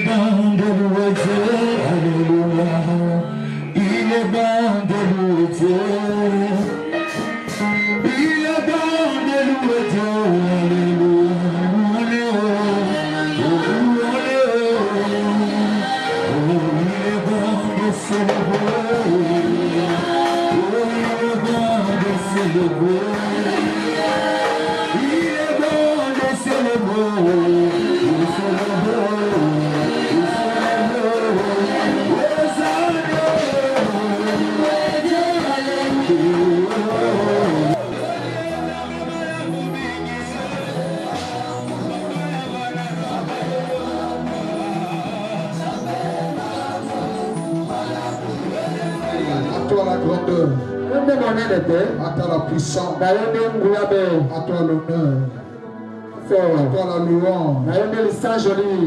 bon de louer Dieu, alléluia. Il est bon de louer Dieu. Il est bon de louer Dieu, alléluia. Il est bon de célébrer. Il est bon de célébrer. Il est bon de célébrer. À toi la grandeur, à toi la puissance, à toi l'honneur, à toi la louange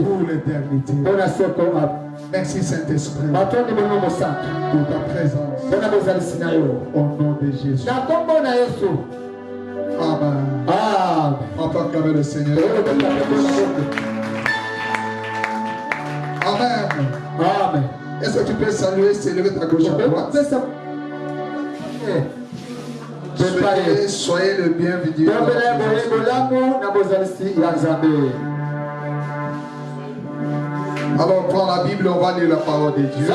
pour l'éternité. Merci Saint-Esprit pour ta présence au nom de Jésus. Amen. On peut acclamer le Seigneur. Amen. Est-ce que tu peux saluer, s'élever ta gauche à droite? Soyez le bienvenu. Alors prends la Bible, on va lire la parole de Dieu.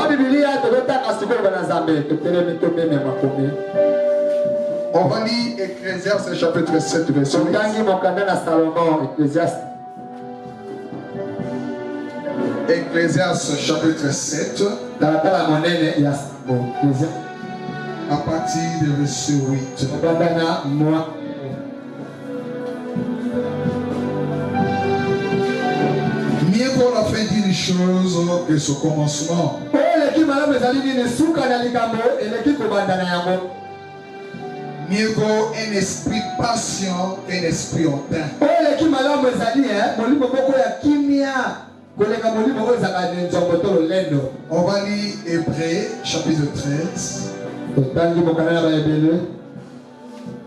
On va lire Ecclésiaste chapitre 7, verset 8. Ecclésiaste chapitre 7. À partir du verset 8. Mieux vaut la fin d'une chose que ce commencement. Mieux vaut un esprit patient qu'un esprit hautain. On va lire Hébreux chapitre 13.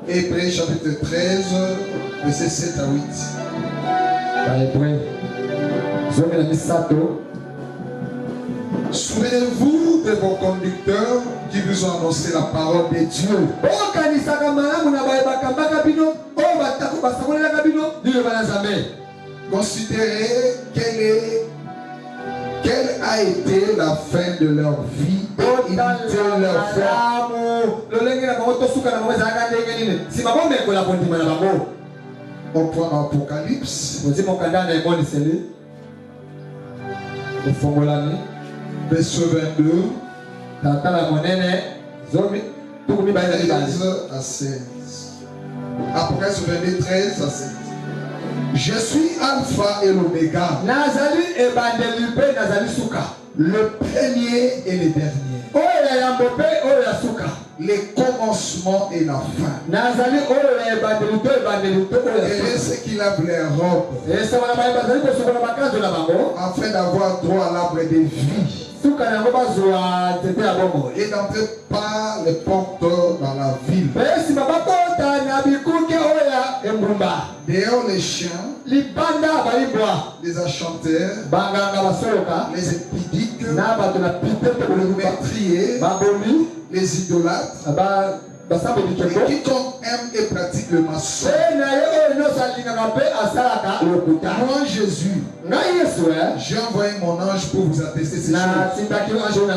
Hébreux chapitre 13, verset 7 à 8. Souvenez-vous de vos conducteurs qui vous ont annoncé la parole de Dieu. Considérez quelle a été la fin de leur vie et de leur foi. On prend Apocalypse. Verset 22. 13 à 16. Apocalypse 22, 13 à 16. Je suis Alpha et l'Oméga, le premier et le dernier, le commencement et la fin. Et ceux qui lavent les robes, afin d'avoir droit à l'arbre de vie, et d'entrer par les portes dans la ville. Dehors les chiens, les enchanteurs, les épidiques, les meurtriers, les idolâtres, et quiconque aime et pratique le mensonge. Moi Jésus, j'ai envoyé mon ange pour vous attester ces choses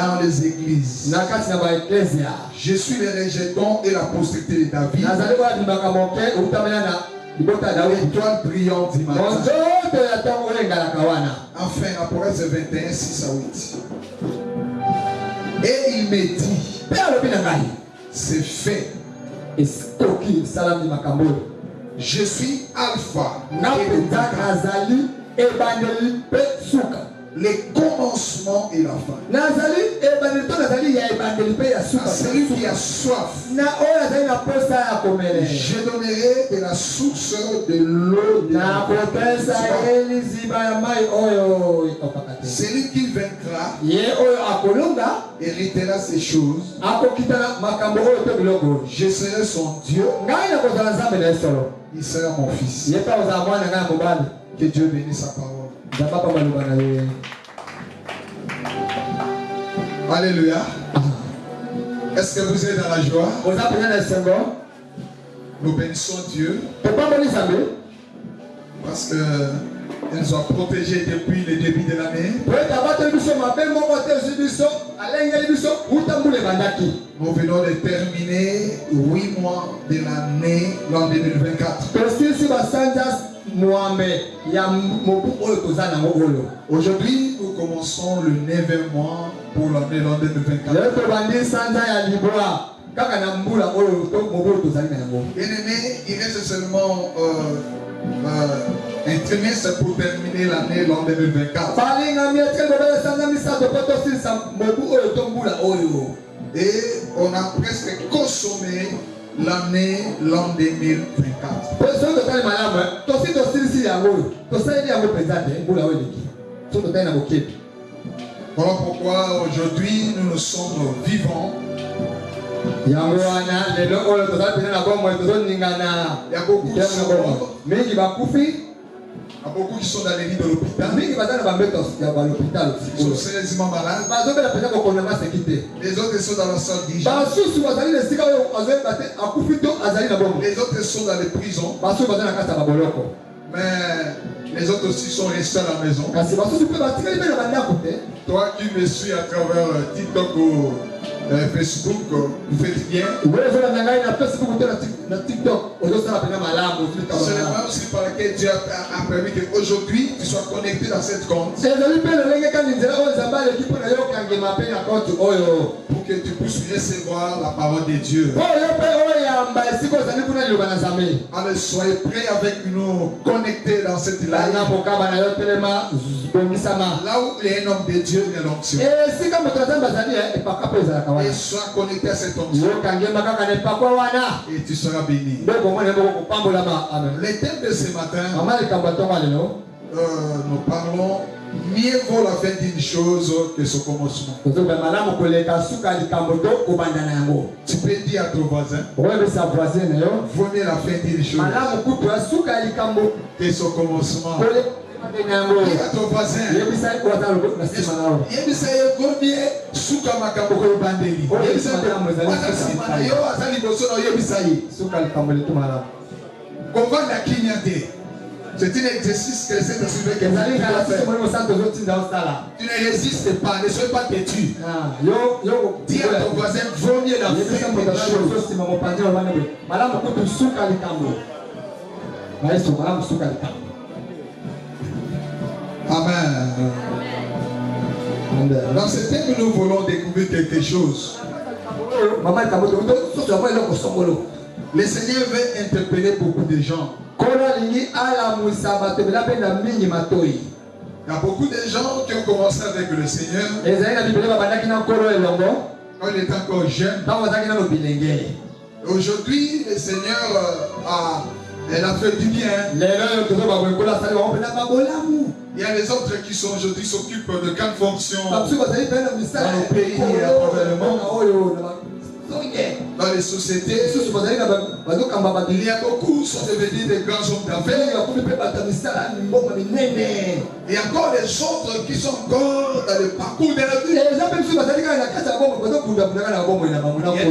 dans les églises. Je suis le rejeton et la postérité de David, l'étoile brillante du matin. Enfin, Apocalypse 21, 6 à 8. Et il me dit, c'est fait. Je suis Alpha le commencement et la fin. Celui qui a soif, je donnerai de la source de l'eau. Celui qui vaincra héritera ces choses. Je serai son Dieu. Il sera mon fils. Il est pas aux amours dans la mobile. Que Dieu bénisse sa parole. D'abord pas mal au Alléluia. Est-ce que vous êtes dans la joie? Vous avez un symbole. Nous bénissons Dieu Pourquoi vous les avez? parce que il nous a protégés depuis le début de l'année. Nous venons de terminer 8 mois de l'année, l'an 2024. Aujourd'hui, nous commençons le 9e mois pour l'année l'an 2024. Bien-aimé, il reste seulement un trimestre pour terminer l'année l'an 2024. Et on a presque consommé l'année l'an 2024. Voilà pourquoi aujourd'hui nous sommes vivants. Il y a beaucoup qui sont morts. Il y a beaucoup qui sont dans les lits de l'hôpital. Ils sont sérieusement malades. Les autres sont dans la salle d'urgence. Les autres sont dans les prisons. Mais les autres aussi sont restés à la maison. Toi qui me suis à travers TikTok ou Facebook, vous faites bien. C'est la même aussi par laquelle Dieu a permis qu'aujourd'hui tu sois connecté dans cette compte. Pour que tu puisses recevoir la parole de Dieu. Allez, soyez prêts avec nous, connectés dans cette live. Là où il y a un homme de Dieu, il y a l'onction. Et sois connecté à cette onction. Et tu seras béni. Le thème de ce matin, nous parlons mieux vaut la fin d'une chose que son commencement. Tu peux dire à ton voisin, vaut mieux la fin d'une chose que son commencement. Dis à ton voisin, c'est un exercice que c'est de suivre que tu ne résistes pas, ne sois pas têtu. Dis à ton voisin, vaut mieux la fin d'une chose. Amen. Dans ce thème, nous voulons découvrir quelque chose. Le Seigneur veut interpeller beaucoup de gens. Il y a beaucoup de gens qui ont commencé avec le Seigneur quand il était encore jeune. Aujourd'hui, le Seigneur a fait du bien. Il y a les autres qui sont aujourd'hui s'occupent de grandes fonctions dans nos pays et à travers le monde. Dans les sociétés, il y a beaucoup qui sont devenus des grands hommes d'affaires. Il y a encore des autres qui sont encore dans le parcours de la vie. Il y a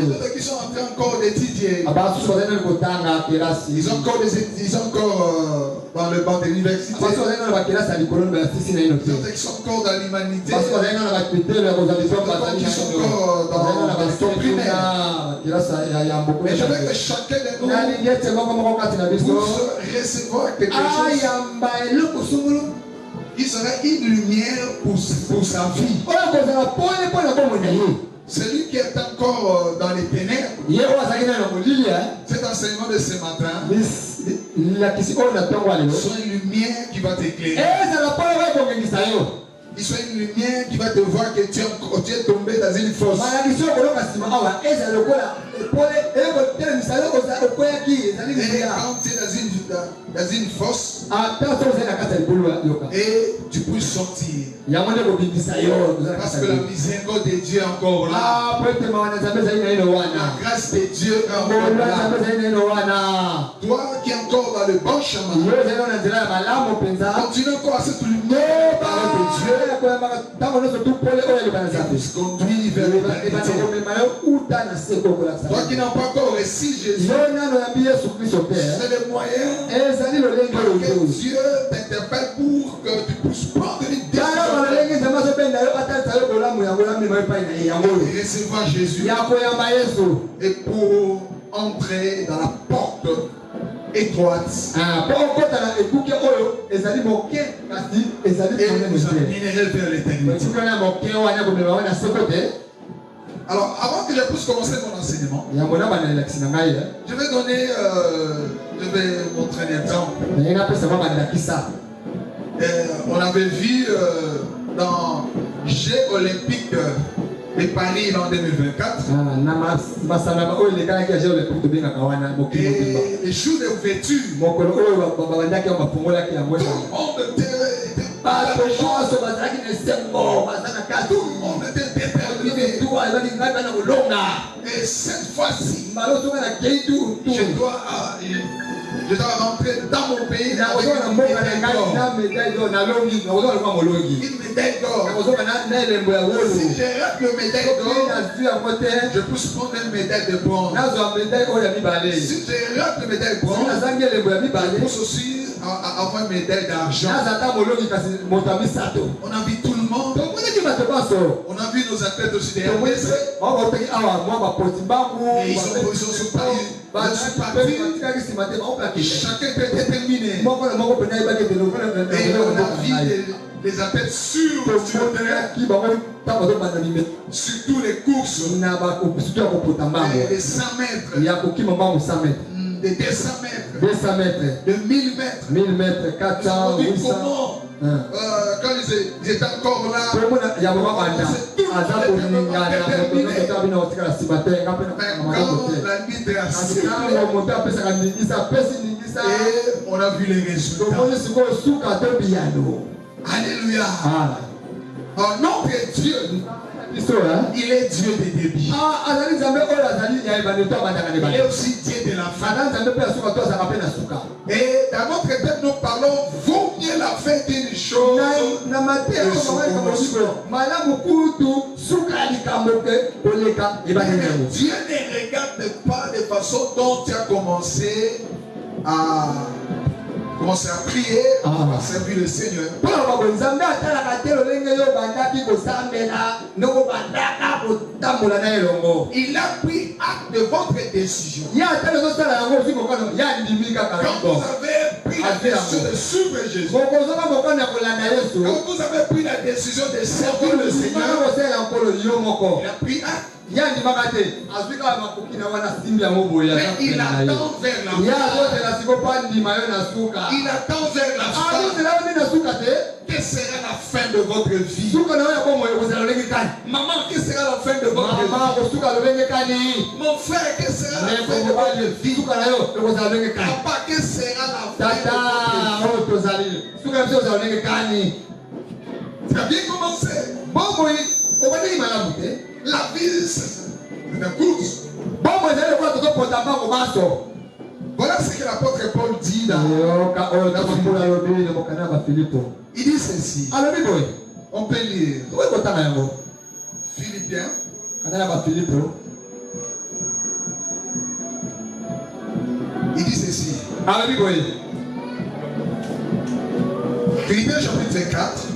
d'autres qui sont en train encore d'étudier. Ils ont encore dans le banc de l'université. Il y a d'autres qui sont encore dans l'humanité. Il y a d'autres qui sont encore dans l'école primaire. Mais je veux que chacun de nous puisse recevoir quelque chose qui sera une lumière pour sa vie. Celui qui est encore dans les ténèbres, cet enseignement de ce matin soit une lumière qui va t'éclairer. Il soit une lumière qui va te voir que tu es tombé dans une fosse. Et quand tu es dans une fosse, et tu peux sortir. Parce que la miséricorde de Dieu est encore là. La grâce de Dieu est encore là. Toi qui es encore dans le bon chemin. Continue encore à se tourner par de Dieu. Et se conduire vers l'éternité. Toi qui n'as pas encore reçu Jésus, c'est le moyen que Dieu t'interpelle pour que tu puisses prendre une décision et recevoir Jésus. Et pour entrer dans la porte étroite. Et nous amènerait vers l'éternité. Alors, avant que je puisse commencer mon enseignement, je vais montrer un exemple. On avait vu dans Jeux olympiques de Paris en 2024. Et les jours d'ouverture, tout le monde était déterminé. Et cette fois-ci, je dois rentrer dans mon pays avec une médaille d'or. Si je rate le médaille d'or, je peux prendre une médaille de bronze. Si je rate le médaille de bronze, je peux aussi avoir une médaille d'argent. On a vu tout le monde. On a vu nos athlètes aussi des RDC. Et ils sont partis. Chacun était déterminé. Et on a vu les athlètes sur le terrain. Sur toutes les courses. Les 100 mètres. De 200 mètres. 200 mètres. De 1000 mètres. 1000 mètres, 400, 800. Quand ils étaient encore là, quand la nuit était assez, on a vu les résultats. Alléluia. Notre Dieu, il est Dieu des débits. Il est aussi Dieu de la fin. Et dans notre tête, nous parlons, vaut mieux la fin d'une chose que son Dieu ne regarde pas de façon dont tu as commencé à prier, à servir le Seigneur. Il a pris acte de votre décision. Quand vous avez pris la décision de suivre Jésus, quand vous avez pris la décision de servir le Seigneur, il a pris acte. Mais il attend vers la fin. Il attend vers la fin. Quelle sera la fin de votre vie? Maman, quelle sera la fin de votre vie? Mon frère, quelle sera la fin de votre vie? Papa, quelle sera la fin de votre vie? Tu as bien commencé. La vie, c'est une course. Voilà ce que l'apôtre Paul dit dans il dit ceci. On peut lire Philippiens. Il dit ceci. Philippiens chapitre 24.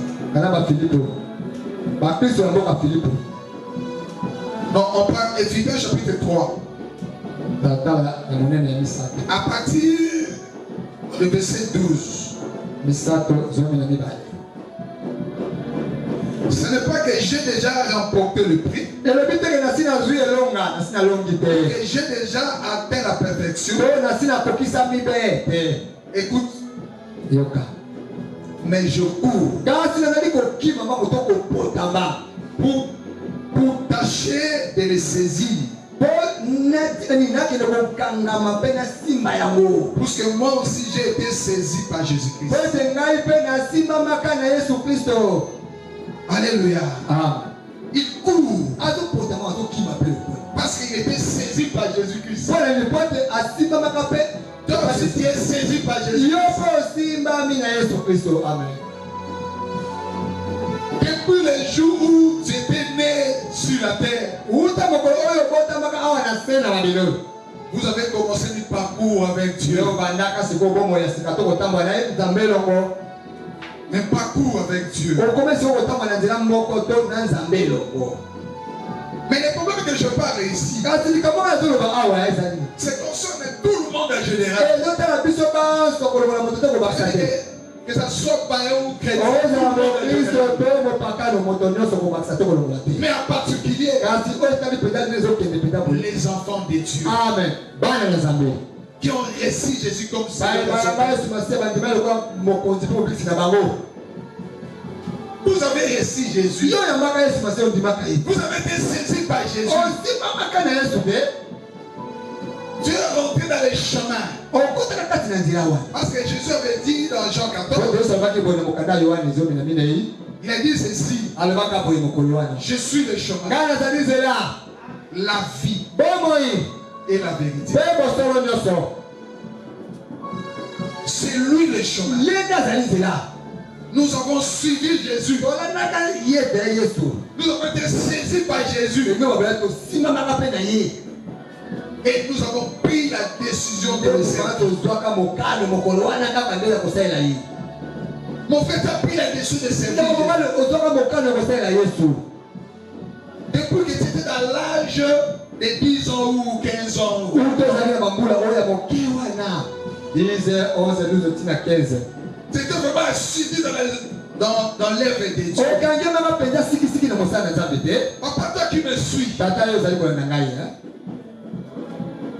Non, on prend Philippiens chapitre 3. À partir du verset 12. Ce n'est pas que j'ai déjà remporté le prix. Que j'ai déjà atteint la perfection. Écoute. Mais je cours pour tâcher de les saisir. Parce que moi aussi j'ai été saisi par Jésus-Christ. Alléluia. Il court parce qu'il était saisi par Jésus-Christ. Toi aussi tu es saisi par par Jésus. Depuis le jour où j'étais né sur la terre, vous avez commencé le parcours avec Dieu. Un parcours avec Dieu. Mais le problème que je parle ici, c'est concerne tout le monde en général. Que ça soit païen ou chrétien. Mais en particulier, les enfants de Dieu. Amen. Qui ont reçu Jésus comme Seigneur. Vous avez reçu Jésus. Vous avez été saisi par Jésus. Dieu est rentré dans les chemins. Parce que Jésus avait dit dans Jean 14, il a dit ceci: je suis le chemin, la vie et la vérité. C'est lui le chemin. Nous avons suivi Jésus. Nous avons été saisis par Jésus. Et nous avons pris la décision de le servir. Mon frère a pris la décision de servir. Depuis que tu étais dans l'âge de 10 ans ou 15 ans. 10, 11, 12, 15. C'était vraiment assis dans l'œuvre de Dieu. Papa, toi qui me suis,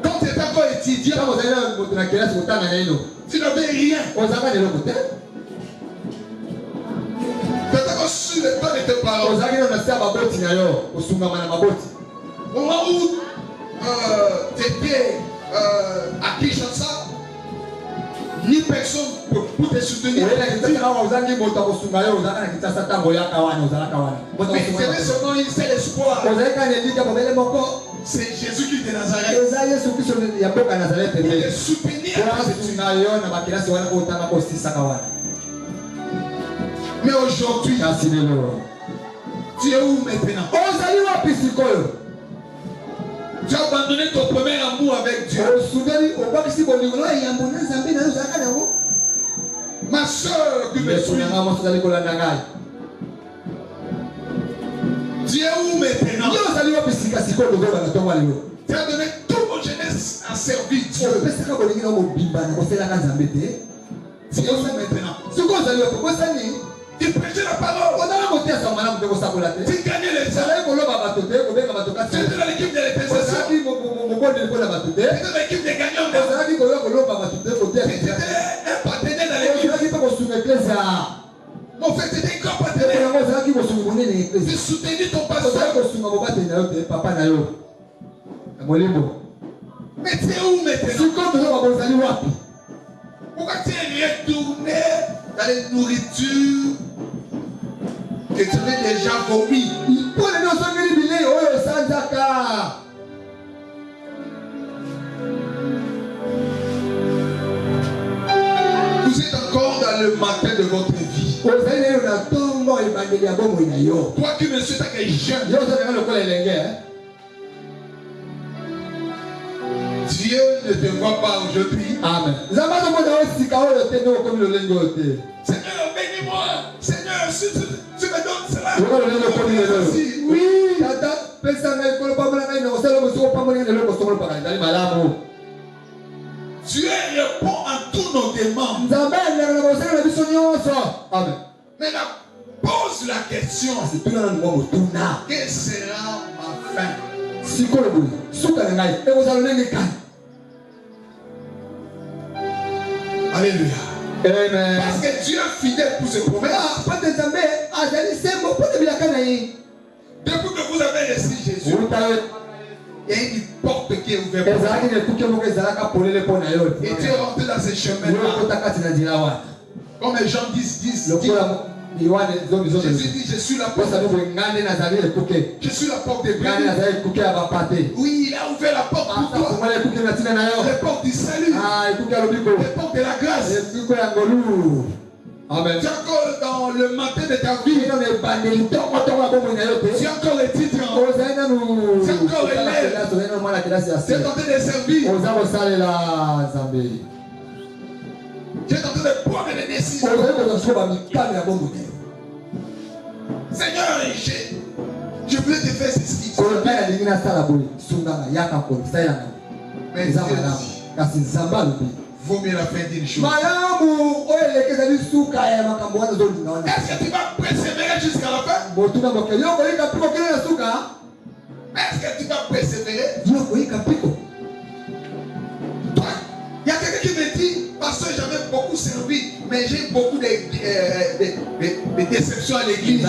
quand tu étais encore étudiant, tu n'avais rien. Tu étais encore sur le temps de tes parents. Au moment où tu étais à Kinshasa, ni personne pour te soutenir. Mais c'est seulement un seul espoir. C'est Jésus qui est de Nazareth. Pour te soutenir. Mais aujourd'hui, tu es où maintenant? Tu as abandonné ton premier amour avec Dieu. Ma soeur qui me suit, tu es où maintenant? Tu as donné toute mon jeunesse à servir Dieu. Tu es où maintenant? Tu prêchais la parole. Tu gagnais les gens. Tu étais dans l'équipe de l'intercession. Tu étais dans l'équipe des gagnants. Tu étais un partenaire dans l'équipe. Mon frère, tu étais un grand partenaire. Tu soutenais ton pasteur. Mais tu es où maintenant? Pourquoi tu es retourné dans les nourritures que tu avais déjà vomi? Vous êtes encore dans le matin de votre vie. Toi qui me suis tant que jeune, Dieu ne te voit pas aujourd'hui. Amen. Seigneur, bénis-moi. Seigneur, si tu me donnes cela. Oui. Dieu répond à tous nos demandes. Amen. Maintenant, pose la question. Quelle sera ma fin? Alléluia. Amen. Parce que Dieu est fidèle pour ses promesses. Depuis que vous avez reçu Jésus, il y a une porte qui est ouverte. Et Dieu est rentré dans ce chemin-là. Comme les gens disent, Jésus dit, je suis la porte. Je suis la porte de Dieu. Oui, il a ouvert la porte pour toi. les portes du salut, les portes de la grâce. Amen. Tu es encore dans le matin de ta vie. Tu as encore les titres. Tu as encore l'élève. Tu es en train de servir. Tu es en train de prendre des décisions. Seigneur, je voulais te faire ceci. Mais Dieu dit, vaut mieux la fin d'une chose. Est-ce que tu vas persévérer jusqu'à la fin? Est-ce que tu vas persévérer? Il y a quelqu'un qui me dit, pasteur, j'avais beaucoup servi, mais j'ai beaucoup de déceptions à l'église.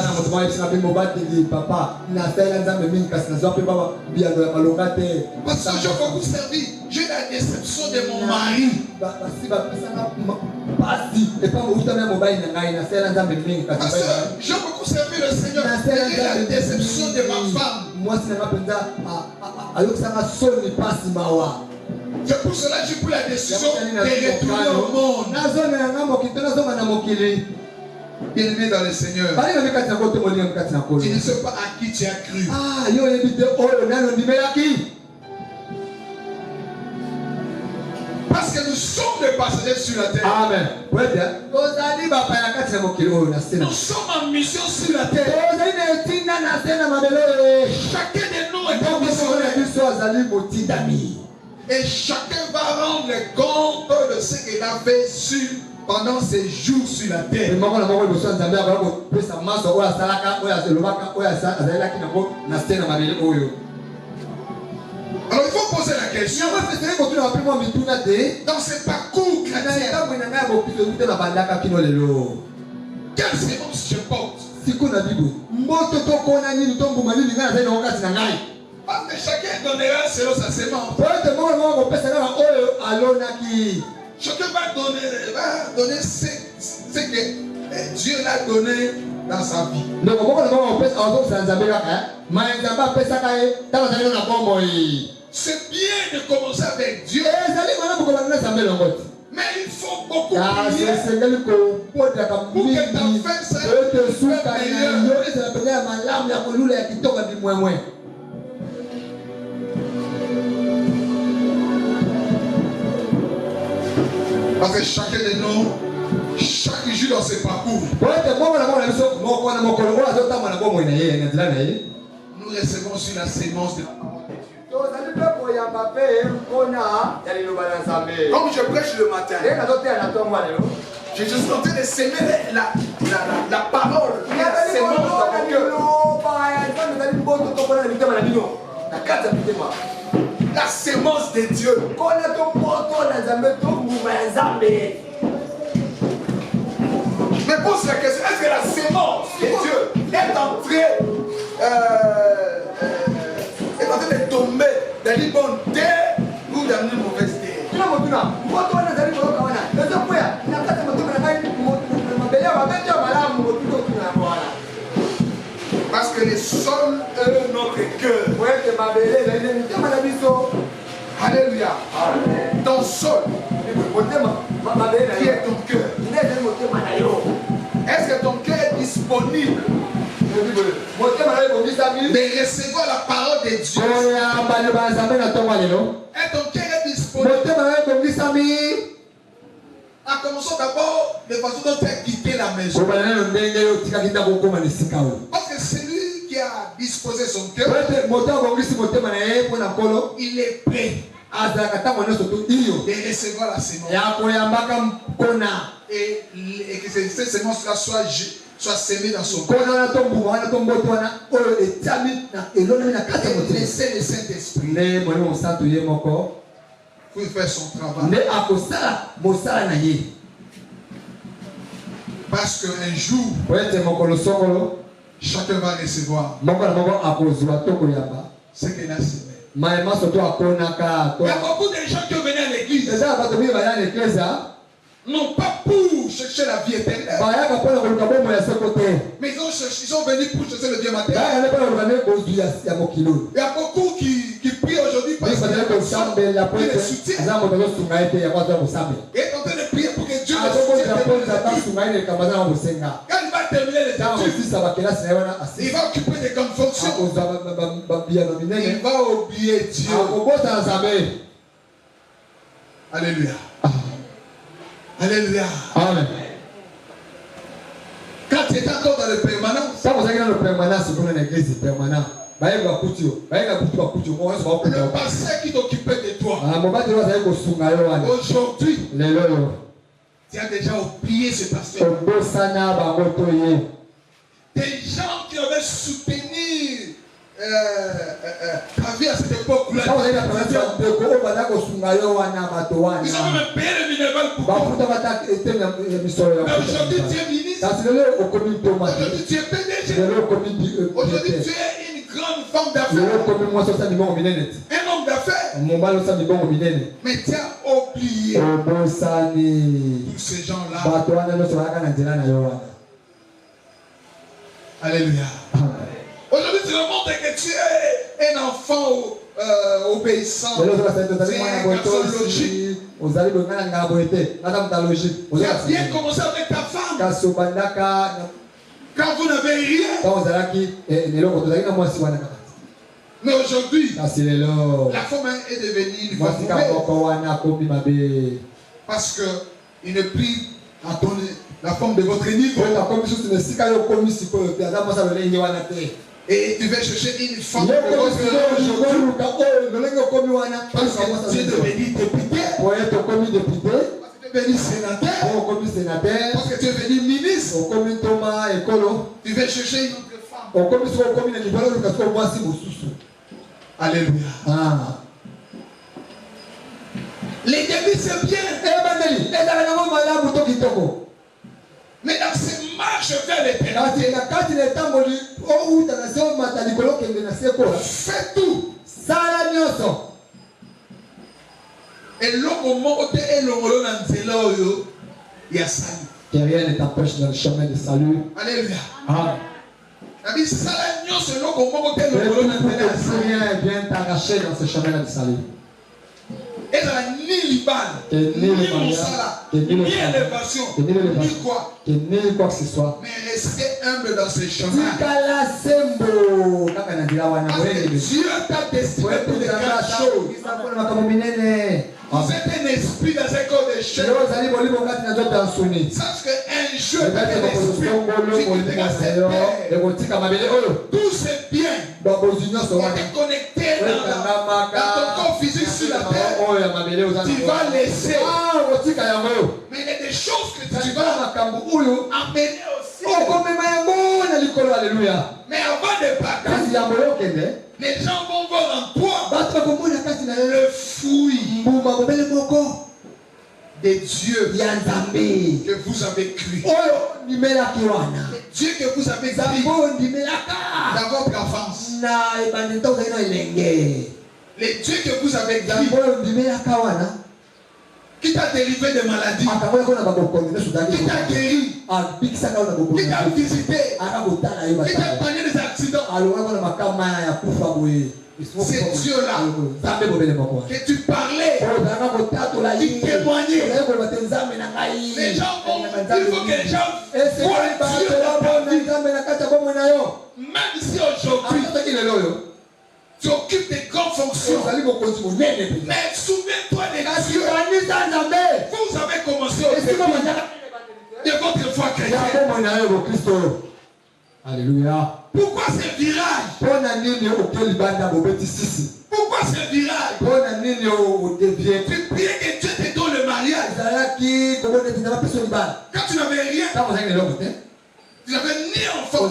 Pasteur, j'ai beaucoup servi, j'ai la déception de mon mari. Pasteur, j'ai beaucoup servi le Seigneur, mais j'ai la déception de ma femme. C'est pour cela que j'ai pris la décision de retourner au monde. Bien-aimé dans le Seigneur, tu ne sais pas à qui tu as cru. Parce que nous sommes des passagers sur la terre. Amen. Nous sommes en mission sur la terre. Chacun de nous est en mission. Et chacun va rendre compte de ce qu'il a fait pendant ses jours sur la terre. Alors il faut poser la question. Dans ce parcours chrétien, quelle sémence je porte? Parce que chacun donnera selon sa sémence. Chacun va donner ce que Dieu l'a donné dans sa vie. C'est bien de commencer avec Dieu. Mais il faut beaucoup prier pour que ta fin soit meilleure. Parce que chacun de nous, chaque jour dans ce parcours, nous recevons sur la sémence de la parole de Dieu. Comme je prêche le matin, je suis en train de s'aimer la parole, la sémence dans mon cœur. La sémence de Dieu. Mais pose la question, est-ce que la sémence de Dieu est en train de tomber dans une bonne terre ou dans une mauvaise terre? Parce que les sols est notre cœur. Alléluia. Ton sol, qui est ton cœur. Est-ce que ton cœur est disponible de recevoir la parole de Dieu? Et ton cœur est disponible? En commençant d'abord de façon dont tu as quitté la maison. Parce que celui qui a disposé son cœur, il est prêt de recevoir la sémence. Et que cette sémence-là soit sémée dans son cœur. Et laisser le Saint-Esprit pour faire son travail. Parce qu'un jour, chacun va recevoir ce qu'il a semé. Il y a beaucoup de gens qui ont venu à l'église non pas pour chercher la vie éternelle, mais ils sont venus pour chercher le Dieu matériel. Il y a beaucoup qui prient aujourd'hui parce Il est en train de prier pour que Dieu le soutienne. Quand il va terminer les études, il va occuper des grandes fonctions. Il va oublier Dieu. Alléluia. Alléluia. Amen. Quand tu es encore dans le permanence, le passé qui t'occupait de toi, aujourd'hui, tu as déjà oublié ce pasteur. Des gens qui avaient soutenu ta vie à cette époque-là, ils ont même payé le minéral pour toi. Mais aujourd'hui, tu es ministre. Aujourd'hui, tu es PDG. Aujourd'hui, tu es une grande femme d'affaires. Un homme d'affaires. Mais tu as oublié tous ces gens-là. Alléluia. Aujourd'hui, tu me montres que tu es un enfant obéissant. Tu es un garçon logique. Tu as bien commencé avec ta femme. Quand vous n'avez rien. Mais aujourd'hui, la femme est devenue une femme mauvaise. Parce qu'il ne prie à la femme de votre niveau. Et tu vas chercher une femme de votre niveau. Parce que tu es devenu député. Parce que tu es devenu sénateur. Parce que tu es devenu ministre. Tu vas chercher une autre femme. Alléluia. Les débuts c'est bien. Mais dans ces marches vers l'éternité, fais tout. Et le moment où tu es le que rien ne t'empêche dans le chemin de salut. Alléluia. Amen. Que rien vient t'arracher dans ce chemin de salut. Et là, ni Liban, ni Monsala, ni élévation, ni quoi. Ni quoi que ce soit. Mais restez humble dans ce chemin. Parce que Dieu t'a destiné pour des grandes choses. Vous êtes un esprit dans un corps de chair. Sache qu'un jeu est un esprit. Tout c'est bien. On est connecté dans ton corps physique sur la terre. Tu vas laisser. Mais il y a des choses que tu vas amener aussi. Mais avant de partir, les gens vont voir en toi le fruit des dieux que vous avez créés. Dieu que vous avez créés dans votre enfance. Les dieux que vous avez créés qui t'a délivré de maladies, qui t'a guéri, qui t'a visité, qui t'a épargné des accidents. C'est Dieu-là que tu parlais, qui témoignait. Les gens vont, il faut que les gens voient Dieu dans ta vie. Même si aujourd'hui tu occupes des grandes fonctions, mais souviens-toi des dieux. Vous avez commencé au début de votre foi chrétienne. Alléluia. Pourquoi ce virage? Pourquoi ce virage? Tu priais que Dieu te donne le mariage. Quand tu n'avais rien, tu n'avais ni enfant.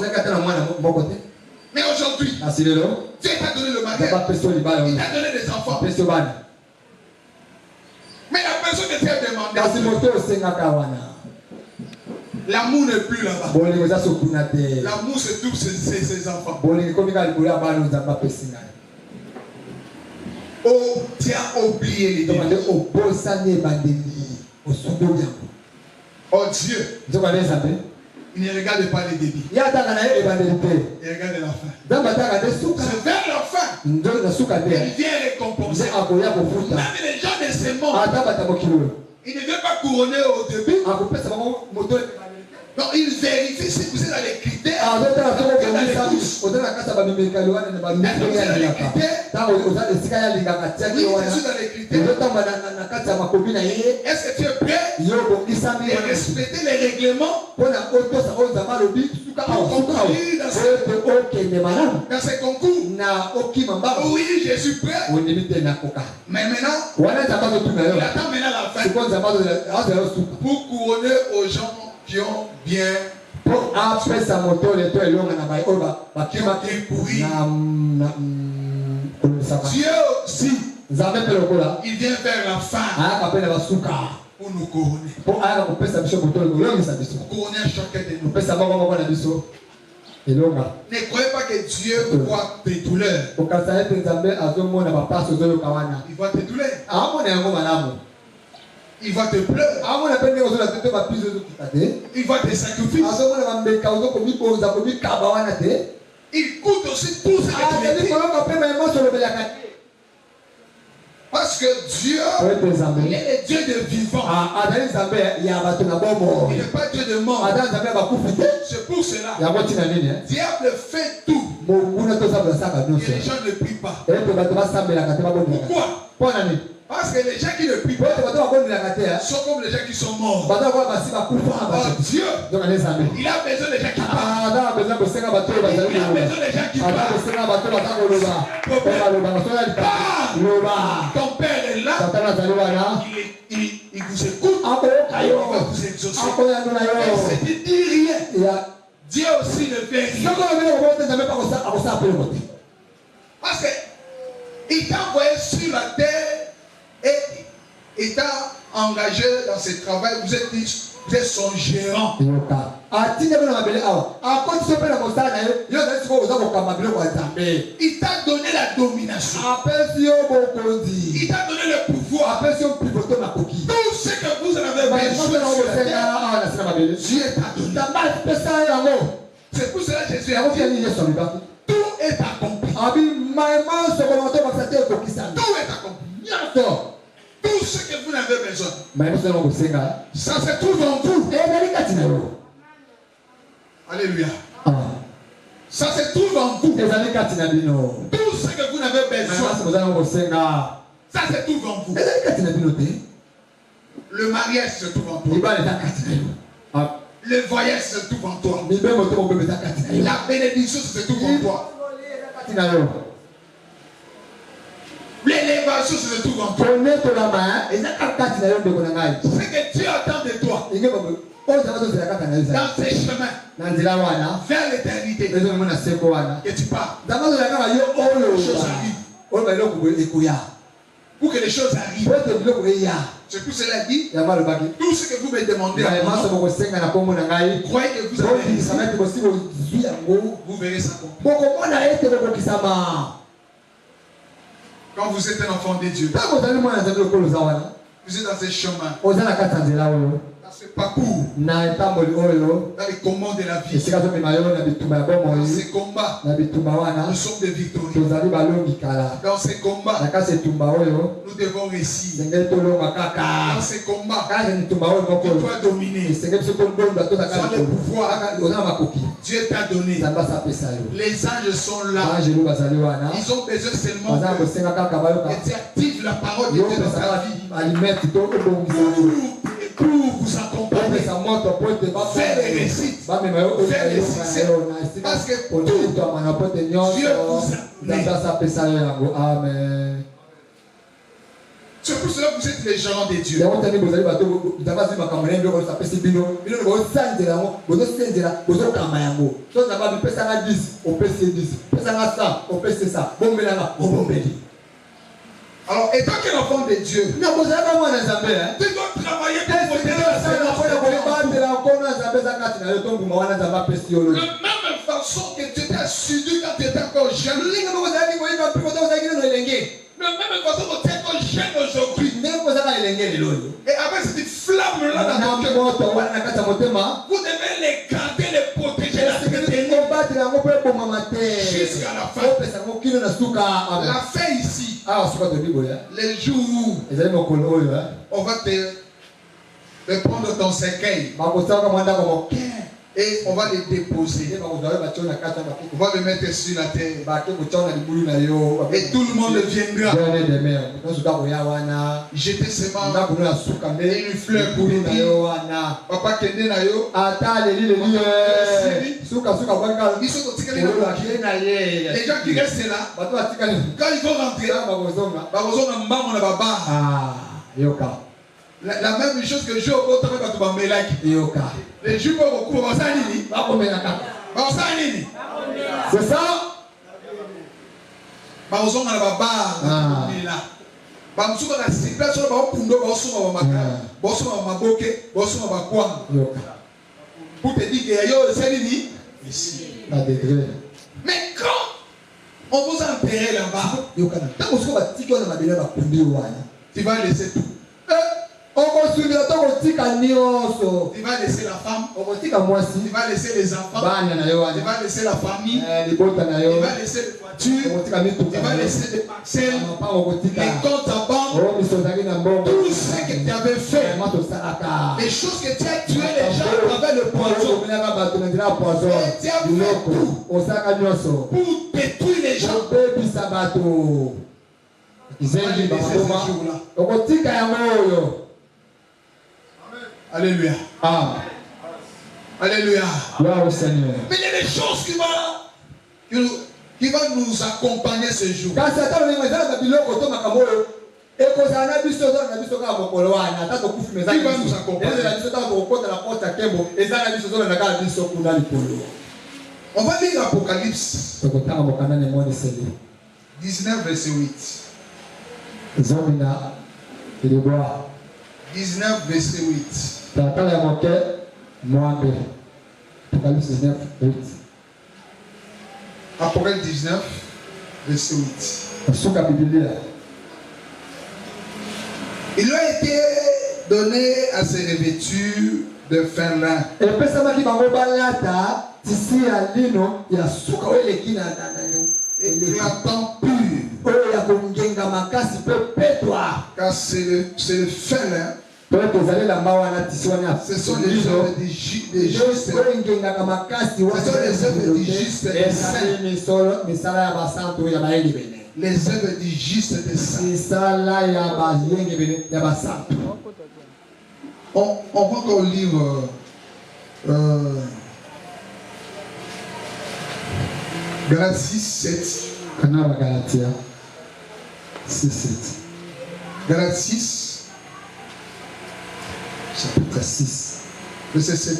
Mais aujourd'hui, Dieu t'a donné le mariage. Il t'a donné des enfants. Mais la personne que tu as demandé, l'amour n'est plus là-bas. L'amour c'est tous ses enfants. Oh, tu as oublié les dieux. Oh Dieu, Il ne regarde pas les débits. Il regarde la fin. C'est vers la fin. Il vient récompenser. Même les gens de ce monde, il ne veut pas couronner au début. Non, il vérifie si vous êtes dans les critères. Est-ce que tu es prêt à respecter les règlements pour conclure dans ce concours? Oui, je suis prêt. Mais maintenant, il attend maintenant la fin pour couronner aux gens qui ont bien Dieu aussi, il vient faire la fin pour nous couronner. Couronner chacun de nous. Ne croyez pas que Dieu voit tes douleurs. Il voit tes douleurs. Il va te pleurer. Il va tes sacrifices. Il coûte aussi tout ce que tu mérites. Parce que Dieu, il est le Dieu de vivant. Il n'est pas Dieu de mort. C'est pour cela. Le diable fait tout. Et les gens ne prient pas. Pourquoi? Parce que les gens qui ne prient pas sont comme les gens qui sont morts. Oh Dieu, il a besoin des gens qui parlent. Il a besoin des gens qui parlent. Ton père est là. Il vous écoute. Il va vous exaucer. Il ne dit rien. Dieu aussi ne fait rien. Parce qu'il t'a envoyé sur la terre. Et étant engagé dans ce travail, vous êtes son gérant. Il t'a donné la domination. Il t'a donné le pouvoir. Tout ce que vous avez besoin sur la terre, Dieu t'a donné. C'est pour cela que Jésus a dit, tout est accompli. Tout est accompli. Tout ce que vous n'avez besoin, ça se trouve en vous. Alléluia. Ça se trouve en vous. Tout ce que vous n'avez besoin, ça se trouve en vous. Le mariage se trouve en toi. Le voyage se trouve en toi. La bénédiction se trouve en toi. L'élévation se trouve en toi. Ce que Dieu attend de toi dans tes chemins vers l'éternité, que tu pars. Pour que les choses arrivent. C'est pour cela dit, tout ce que vous me demandez, croyez que vous avez réussi, vous verrez ça. Quand vous êtes un enfant de Dieu, vous êtes dans ce chemin, dans ce parcours, dans les combats de la vie, dans ces combats, nous sommes des victorieux. Dans ces combats, nous devons réussir. Dans ces combats, tu dois dominer. Sans le pouvoir, Dieu t'a donné. Les anges sont là. Ils ont besoin seulement que tu actives la parole de Dieu dans ta vie pour vous accompagner. Faire les réussites. Faire les succès. Parce que tout, Dieu vous a donné. Amen. C'est pour cela que vous êtes les gens de Dieu. Alors, étant qu'un enfant de Dieu, tu dois travailler pour porter de la même façon que tu étais assidu quand tu étais encore jeune. De la même façon que tu es encore jeune aujourd'hui. Et avec cette flamme-là dans ton cœur, vous devez les garder La fin ici, les jours où on va te prendre ton cercueil et on va les déposer. On va le mettre sur la terre. Et tout le monde viendra jeter ses mains et une fleur pour lui dire Papa Kende Nayo. Les gens qui restent là, quand ils vont rentrer, la même chose que Job au temps de Melak. Les Juifs vont beaucoup à Sanini. C'est ça? Pour te dire que mais quand on vous enterre là-bas, tu vas laisser tout. Tu vas laisser la femme, tu vas laisser les enfants, tu vas laisser la famille, tu vas laisser les voitures, tu vas laisser les parcelles, les comptes à banque, tout ce que tu avais fait, les choses que tu as tué les gens avec le poison. Et tu as fait tout pour détruire les gens. Alléluia. Ah. Alléluia. Gloire au Seigneur. Mais il y a des choses qui vont nous accompagner ce jour. Qui va nous accompagner. On va lire l'Apocalypse 19 verset 8. 19 verset 8. Apocalypse 19, 8. Apocalypse 19 verset 8. Il lui a été donné à ses revêtures de fin lin. Éclatant pur. Car c'est le fin lin. Ce sont les œuvres des justes. Ce sont les œuvres du juste des saints. Les œuvres du juste des saints. On va encore lire Galates 6, 7. Galates 6, chapitre 6. Verset 7.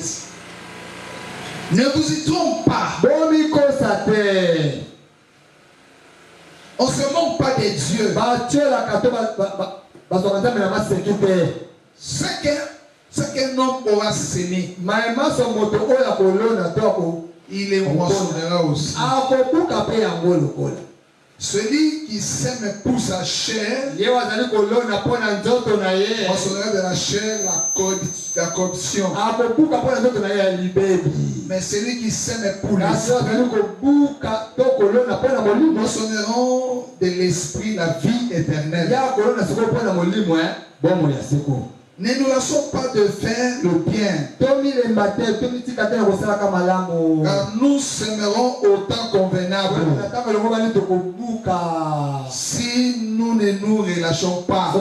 Ne vous y trompe pas. On ne se moque pas des dieux. Ce qu'un homme aura sémé, il est moissonnera aussi. Celui qui sème pour sa chair, moissonnera de la chair la corruption. Mais celui qui sème pour l'esprit, moissonneront de l'esprit la vie éternelle. Ne nous laissons pas de faire le bien, car nous sèmerons au temps convenable. Si nous ne nous relâchons pas,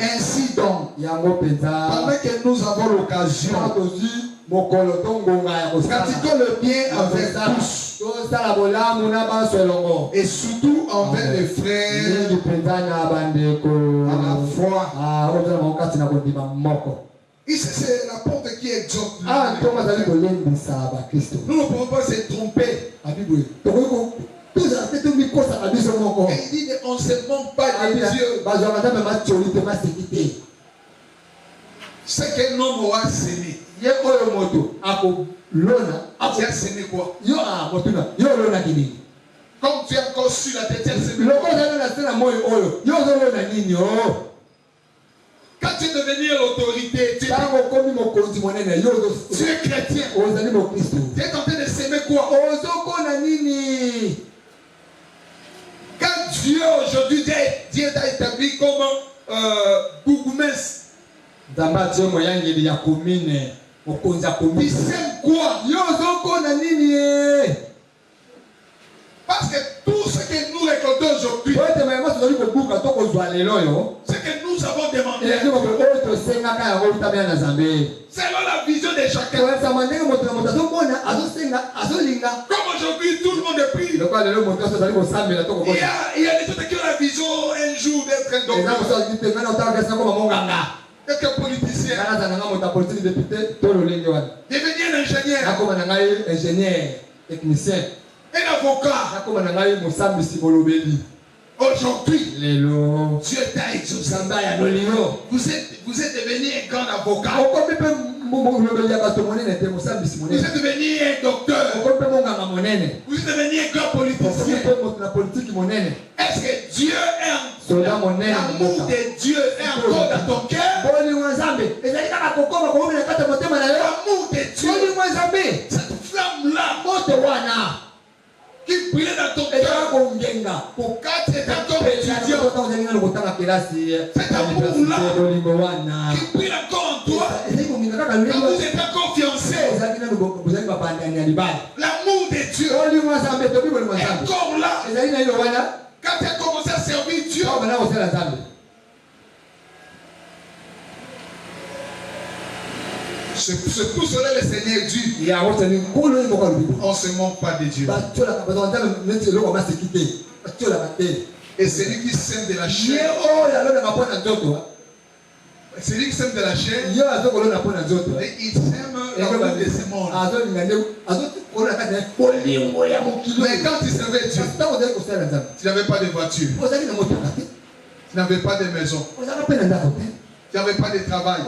ainsi donc, pendant que nous avons l'occasion, pratiquons le bien avec tous, et surtout envers les frères à la foi. Ici, c'est la porte qui exhorte. Nous ne pouvons pas se tromper. Et il dit on ne se manque pas de Dieu. Ce qu'un homme aura sémé. Tu as sémé quoi? Comme tu es encore sur la tête, tu as sémé quoi? Quand tu es devenu l'autorité, tu es chrétien. Tu es en train de s'aimer quoi? établi comme bourgmestre. Il sème quoi? Parce que tout ce que nous récoltons aujourd'hui, ce que nous avons demandé, selon la vision de chacun. Comme aujourd'hui tout le monde est pris, il y a des gens qui ont la vision un jour d'être un docteur. Quelques politiciens, devenir un ingénieur, un avocat. Aujourd'hui, Dieu t'a exaucé. Vous êtes devenu un grand avocat. Vous êtes devenu un docteur. Vous êtes devenu un grand politicien. Est-ce que Dieu est l'amour de Dieu est encore dans ton cœur? L'amour de Dieu, cette flamme-là qui brille dans ton cœur, pour quand tu es encore étudiant, cet amour-là qui brille encore en toi, quand vous êtes encore fiancé, l'amour de Dieu est encore là. Quand tu as commencé à servir Dieu, c'est pour cela le Seigneur dit, on ne se manque pas de Dieu. Et celui qui sème de la chair, celui qui sème de la chair, il sème l'amour de ce monde. Mais quand tu servais Dieu, tu n'avais pas de voiture, tu n'avais pas de maison, tu n'avais pas de travail.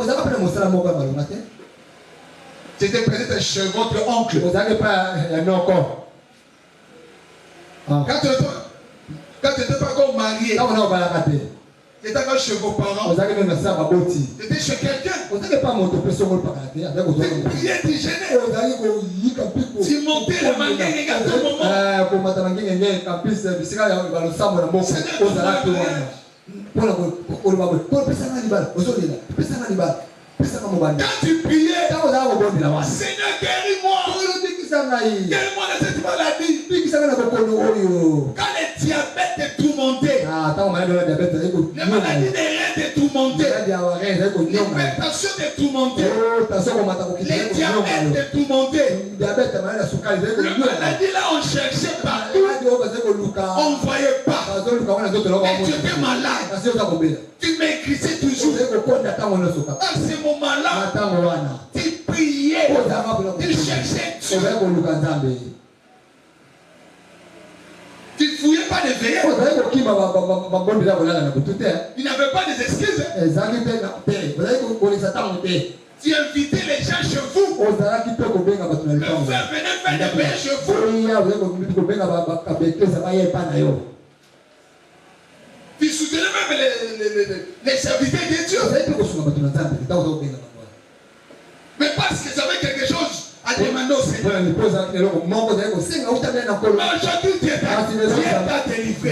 Tu étais peut-être chez votre oncle. Quand tu n'étais pas encore marié, tu étais encore chez vos parents, tu étais chez quelqu'un. Tu priais, tu gênais. Tu montais la mangue, regarde tout quand tu priais, Seigneur, guéris-moi. Guéris-moi de cette maladie. Quand le diabète est tourmenté, la maladie des reins est tourmentée, l'hypertension est tourmentée, le diabète est tourmenté. La maladie là, on cherchait partout, on ne voyait pas. Et tu étais malade. Tu m'écrissais toujours. À ce moment-là, tu priais, tu cherchais Dieu. Tu ne fouillais pas de veillères. Il n'avait pas des excuses. Tu invitais les gens chez vous. Le frère venait faire des veillères chez vous. Tu soutenais même les serviteurs de Dieu. Mais parce que j'avais quelque chose à demander au Seigneur. Aujourd'hui, Dieu t'a délivré.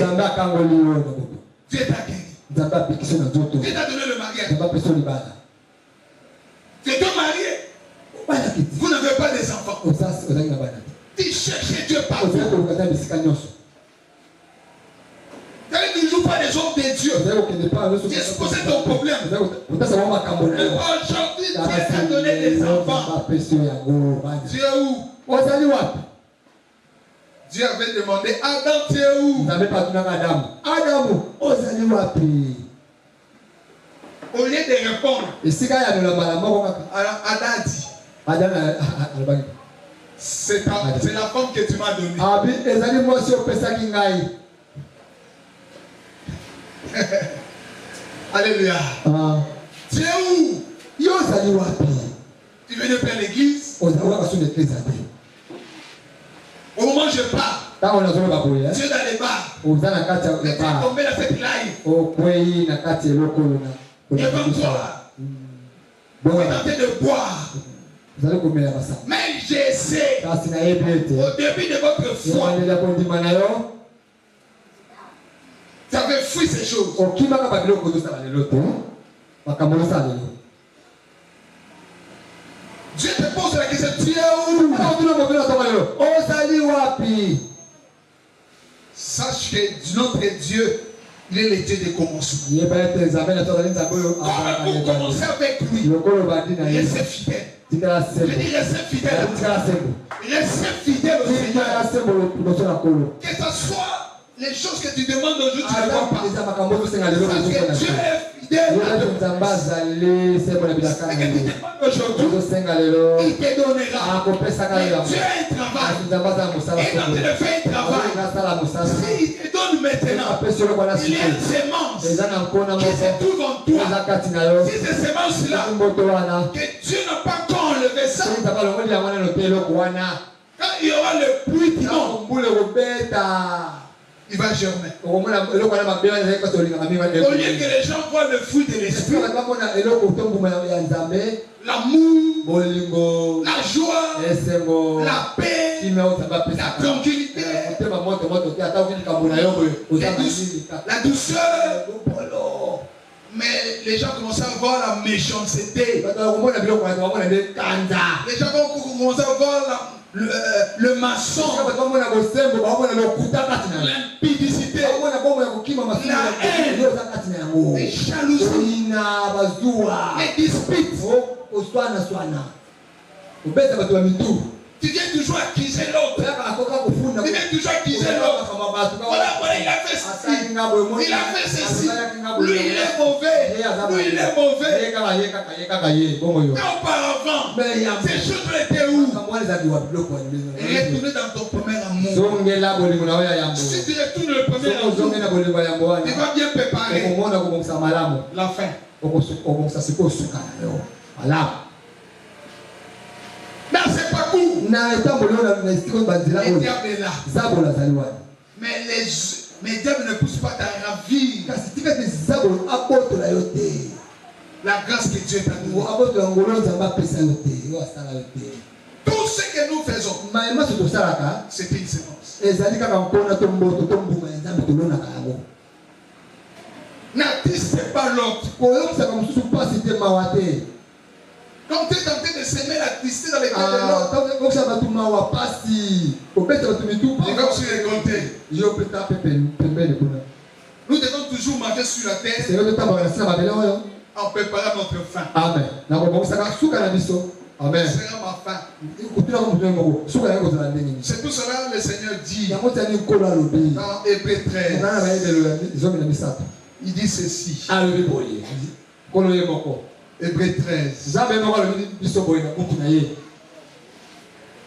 Dieu t'a guéri. Dieu t'a donné le mariage. Tu es marié. Vous n'avez pas des enfants. Tu cherchez Dieu partout. Tu n'as toujours pas les hommes de Dieu. Tu es supposé ton problème. Aujourd'hui, Dieu t'a donné des enfants. Tu es où? Dieu avait demandé, Adam, tu es où? Au lieu de répondre, Adam dit, c'est la femme que tu m'as donnée. Alléluia. Tu es où? Tu viens de faire l'église? Au moment où je pars, tu es dans les bars. Tu es tombé dans cette live. Et comme toi, tu es en train de boire. Mais j'essaie au début de votre foi. Tu avais avait fui ces choses. Dieu te pose la question, tu es où? Sache que notre Dieu, il est le Dieu des commencements. Comme vous commencez avec lui, restez fidèle. Je dis restez fidèle. Restez fidèle au Seigneur. Que ce soit les choses que tu demandes aujourd'hui, tu ne vois pas. Parce que Dieu est fidèle. Ce que tu demandes aujourd'hui, il te donnera. Mais Dieu a un travail. Et dans le fait un travail, s'il te donne maintenant, il y a une sémence qui se trouve en toi. Si ces semences-là, que Dieu n'a pas encore enlevé ça, quand il y aura le pluie qui tombe, il va germer. Au lieu que les gens voient le fruit de l'esprit, l'amour, la joie, la paix, la tranquillité, la douceur. Mais les gens commencent à voir la méchanceté. Les gens vont commencer à voir le maçon, l'impudicité, la haine, les jalousies, les disputes. Tu viens toujours accuser l'autre. Tu viens toujours accuser l'autre. Voilà, il a fait ceci. Il a fait ceci. Lui, il est mauvais. Lui, il est mauvais. Mais auparavant, ces choses étaient où? Retourne dans ton premier amour. Si tu retournes le premier amour, tu vas bien préparer la fin. Dans ces parcours, le diable est là. Mais diable ne pousse pas ta ravie. La grâce que Dieu t'a donnée. Tout ce que nous faisons, c'est une séquence. N'attiste pas l'autre. Quand tu es tenté de s'aimer la tristesse dans les cœurs de l'autre, et comme sur les comptés, nous devons toujours marcher sur la terre en préparant notre fin. Amen. Amen. Ce sera ma fin. C'est pour cela que le Seigneur dit dans Hébreux 13, il dit ceci. Hébreux 13.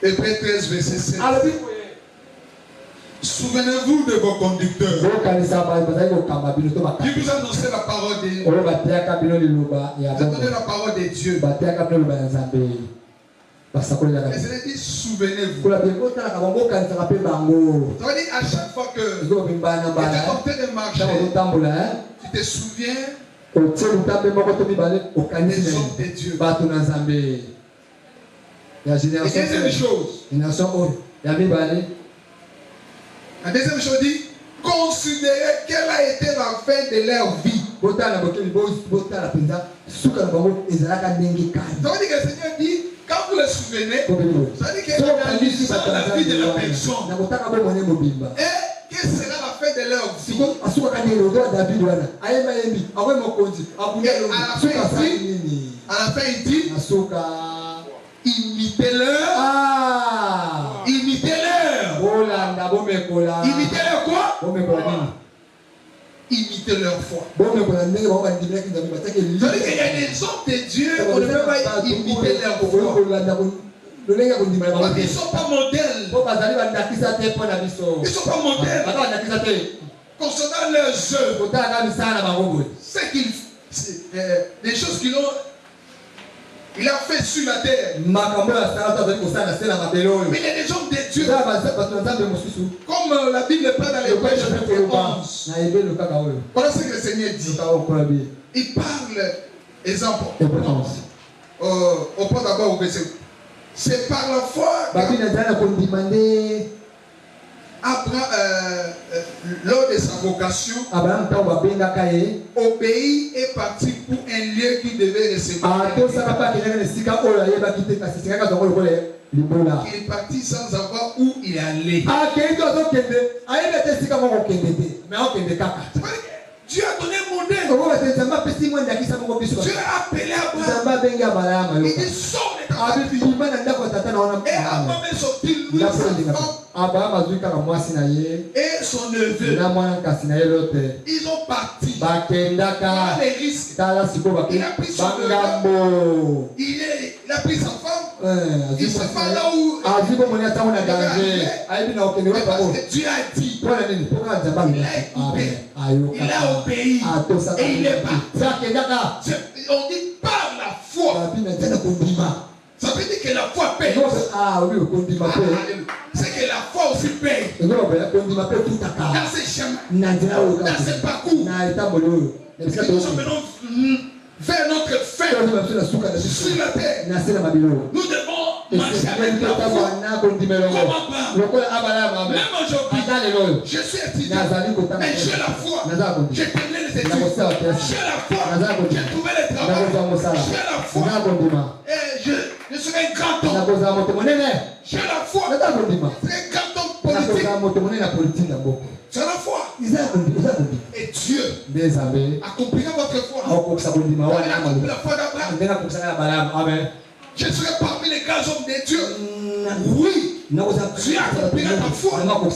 Hébreux 13, verset 7. Souvenez-vous de vos conducteurs. Qui vous a annoncé la parole de Dieu. Vous a donné la parole de Dieu. Mais c'est dit souvenez-vous. Ça veut dire à chaque fois que tu es en train de marcher, tu te souviens des hommes de Dieu. Et deuxième chose. La deuxième chose dit, considérez quelle a été la fin de leur vie. Ça veut dire que le Seigneur dit, quand vous le souvenez, ça veut dire qu'il y a un vie dans la vie de la personne. Et quelle sera la fin de leur vie? À la fin, il dit, imitez-leur. Imitez-leur. Imitez-leur quoi? Imiter leur foi. C'est-à-dire qu'il y a des hommes de Dieu, on ne peut pas imiter leur foi. Parce qu'ils ne sont pas modèles. Ils ne sont pas modèles concernant leurs œuvres. Les choses qu'il a fait sur la terre. Mais il y a des hommes de Dieu. Comme la Bible parle dans l'Hébreux chapitre 11. Voilà ce que le Seigneur dit. Il parle, exemple, on prend d'abord au verset. C'est par la foi. lors de sa vocation, obéit et parti pour un lieu qui devait recevoir. Il est parti sans savoir où il est allé. Dieu a donné un modèle. Dieu a appelé Abraham. Il dit sors de ta famille. Et Abraham est sorti, lui, sa femme et son neveu. Ils ont parti. Il a les risques. Il a pris son neveu. Il a pris sa femme. Il ne sait pas là où parce que Dieu a dit. Il a écouté. Il a obéi. Et il est parti. On dit par la foi. Ça veut dire que la foi paye. C'est que la foi aussi paye. Dans ces chemins, dans ces parcours, nous sommes maintenant vers notre fin sur la terre. Nous devons marcher avec la foi. Comme Abraham. Même aujourd'hui, je suis étudiant, mais j'ai la foi. J'ai terminé les études. J'ai la foi. J'ai trouvé le travail. J'ai la foi. Et je serai un grand homme. J'ai la foi. C'est un grand homme politique. C'est la foi. Et Dieu accomplira votre foi. Il a accompli la foi d'Abraham. Je serai parmi les grands hommes de Dieu. Oui. Dieu accomplira ta foi. Comme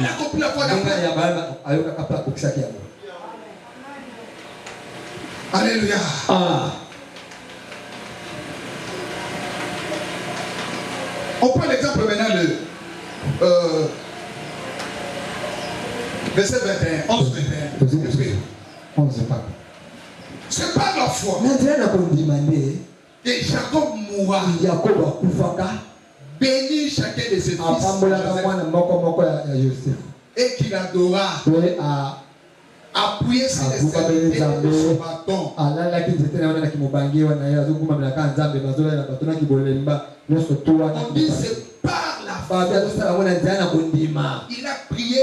il a accompli la foi d'Abraham. Alléluia. On prend l'exemple maintenant de verset 21, 11, 21. C'est pas la foi que Jacob mourra, bénit chacun de ses fils et qu'il adora, appuyer sur les extrémités de son bâton. On dit c'est par la foi. Il a prié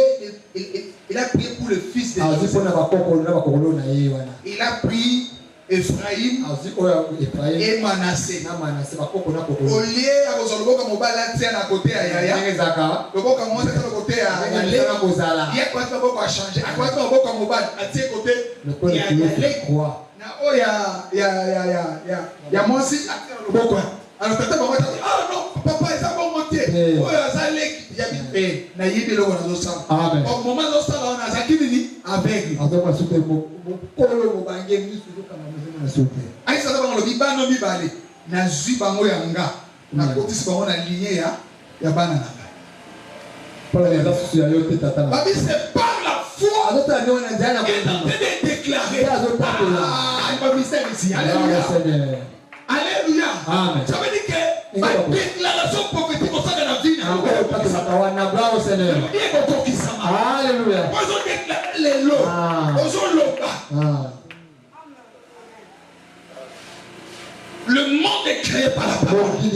pour le fils de Joseph. Il a pris Ephraïm et Manassé. Au lieu à Kozoloboka Mobala tient à côté à Yaya, Loboka Mobala tient à côté à Yale, il y a quoi de beaucoup à changer. À quoi de beaucoup à Mobala à tient côté Yale. Il y a moi aussi à Loboka. Alors tata maman dit ah non papa il s'est bon monté. Oh ça lek il y a vite na yibi le wana dosa. Amen. Au moment dosa là on a zakini aveugle. Azoka soupe mo kolo mo bange misu kama mzima na soupe. Ai ça ba ngolobi ba no bi bale na zui bango yanga na kotisi bango na ligne ya bana na. Pour les affaires ya yote tata. Babi c'est par la foi. Azota ndio na jana kwa déclarer. Ah il va mystère ici. Alléluia. Alléluia. Amen. Ça veut dire que ma déclaration prophétique au sein de la vie. Alléluia. Ils ont déclaré les lots. Ils ont l'oba. Le monde est créé par la parole. Tout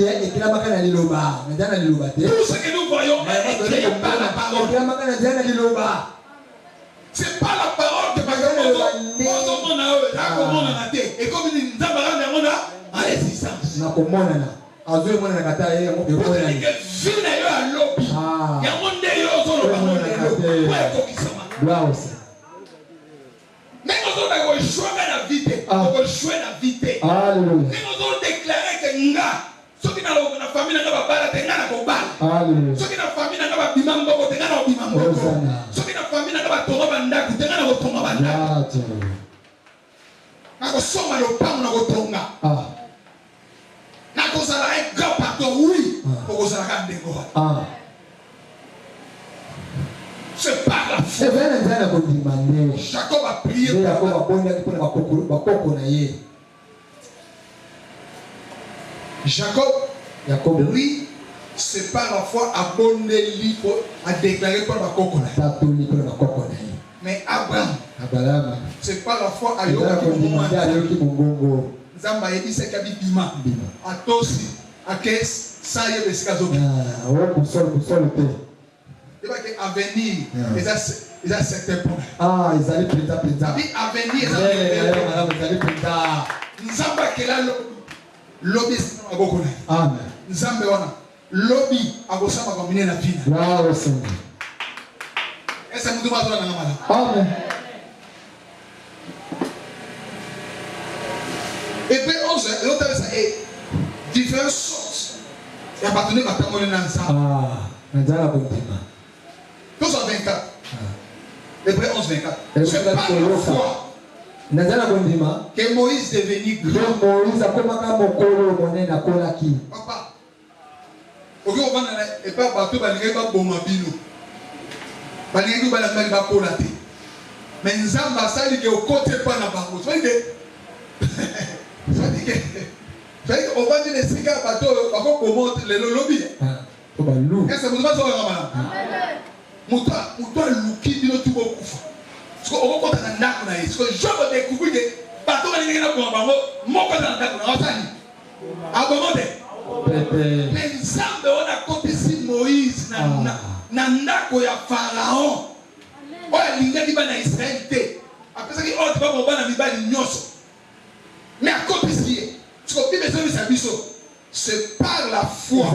ce que nous voyons est créé par la parole. C'est pas la parole que par exemple, et comme il dit, c'est par la foi. Jacob a prié Jacob, lui, c'est par la foi abonné à déclarer pour la coconut. Mais Abraham, c'est par la foi à Zamba yedi se kabi bima. Atosi, akes, saye besikazoki. il va que avenir ils a certains points. Ah, ils allaient pinta pinta. Dit avenir ils allaient pinta. Nzamba kela lobby abokona. Amen. Nzambe wana lobby abosama kwa minene na pina. Bravo Seigneur. Esa mtu mazona na ngamala. Amen. Et puis l'autre ça est différentes sortes. Il y a partenaire qui a dans ça. Ah, Nadjala Bondima. Tous en 24. Hébreu 11, 24. C'est pas la foi Nadjala Bondima que Moïse est devenu grand. Moïse a commencé mokolo monene na kolaki. Papa. Ok, on va et pas bateau balinga ba boma bino. Balinga ba la ba kolate. Mais nzamba sali ke au côté pas na bango. Ça dit que on va dire les cigares bateau bako comment le lobby. Ko ba lu. Est-ce que vous va savoir comment? Muto luki bino tu bo kufa. Parce que on va na ndako na yesu. Je vais découvrir que bateau balinga na boma bango moko na ndako na wasani. Abomode. Mais nzambe ona kopesi Moïse na ndako ya Pharaon. Oya lingaki bana Israël te. Après ki autre ba bana mibali nyoso. Mais à kopesi c'est par la foi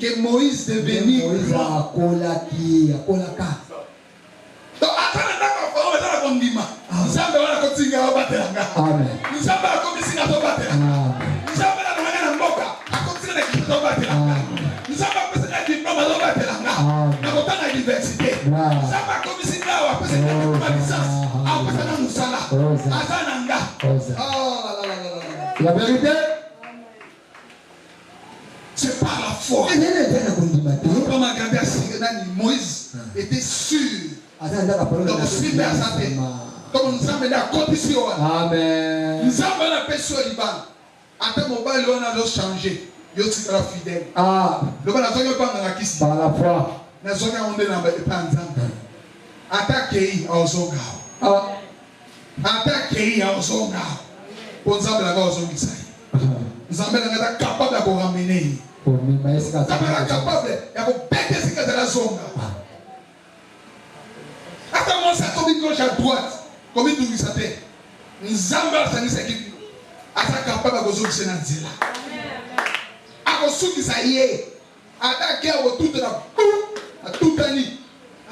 que Moïse est devenu grand. Donc attends Pharaon Nzambe wana kotinga obatela. Amen. Nzambe akomisi na tobatela. Nzambe na mwana na mboka akomisi na kito batela. Nzambe akomisi na diplôme na batela. Na kotana université. Nzambe akomisi na wa pesa na licence. Apesa na musala. Azana nga. Oh là. La vérité, c'est par la foi. Comme Moïse était sûr. Donc suivez à sa tête. Comme nous avons la condition. Amen. Nous avons la personne au Liban. Après mon bal, on a changé. Yo sera fidèle. Ah. Le bal a pas dans la kisi. Par la foi. Na zone on est dans le panzan. Attaquer à Ozonga. Ah. Attaquer à Ozonga. Pour nous la gauche au Misai. Nous avons la capable de ramener. Nous avons la capable de péter ce que la zone. Attends-moi ça comme une gauche à droite. Comme une douce à terre. Nous avons la sanité qui est capable de goûter dans zela. A goûter qui ça y est. Attaquer à toute la à toute la nuit.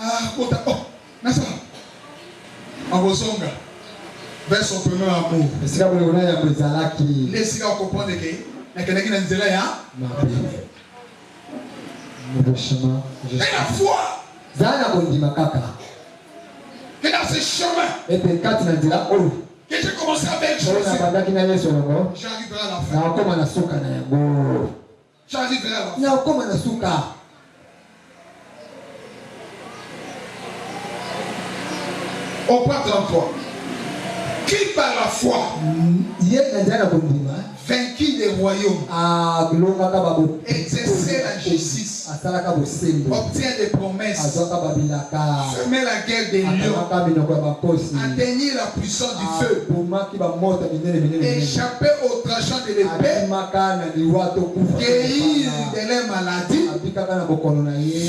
Ah, kota oh, n'est-ce pas? A Ozonga. Vers son premier amour. Est-ce que vous voulez ya bezalaki? Laissez-moi comprendre que na kenaki na nzela ya mauvais chemin. Et la foi. Zana bondima kaka. Que dans ce chemin. Et puis quand tu n'as oh. Que j'ai commencé avec Jésus. J'arriverai à la fin. Na koma na suka na yango. J'arriverai à la fin. Na koma na suka. On part de la foi. Qui par la foi vaincu des royaumes, exercer la justice, obtient des promesses, semer la guerre des lions, atteindre la puissance du feu, échapper au tranchant de l'épée, guérir de leurs maladies,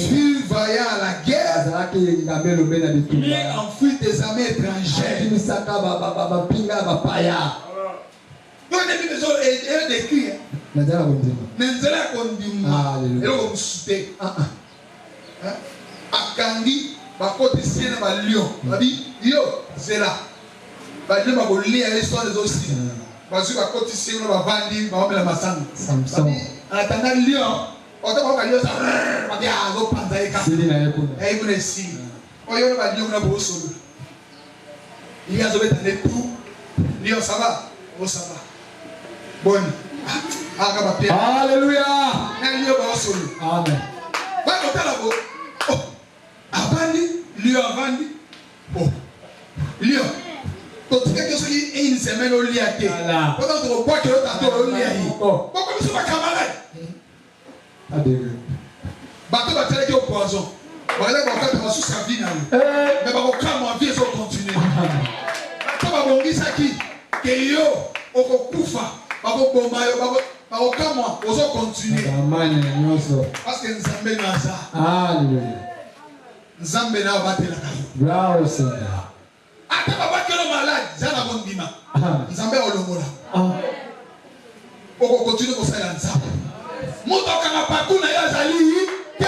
fut vaillant à la guerre, lui enfuir des armées étrangères. Donc, il y a des cris. Nenzela kondima. Elo msute. Akandi bakoti siena ba lion. Babi yo zela. Ba lion ba kolia l'histoire des aussi. Bazu bakoti siena ba bandi ba omela masanga. Babi atanda lion. Oto ba lion sa. Babi azo panza eka. Sili na yekuna. Yekuna sili. Oyo ba lion na bo solo. Il y a des tout. Lion ça va. Oh ça va. Bon. Alléluia. Amen. Oh. Avandi, Lion avandi. Oh. Lion. Quand tu fais quelque chose qui est une semaine au lit à terre. Pendant que tu vois que l'autre a au lit à terre. Pourquoi tu ne pas camarade? Bateau va te dire au poison. Voilà que tu vas sous sa vie. Mais ma vie va continuer. Bateau va bondir ça qui. Que yo, au kufa. Parce que Nzambe naza. Alléluia. Nzambe na batela kayo. Gloire au Seigneur. Ata baba kelo malade, zana bondima. Nzambe olongola. Oko continue ko sala Nzambe. Moto kanga pakuna ya zali te.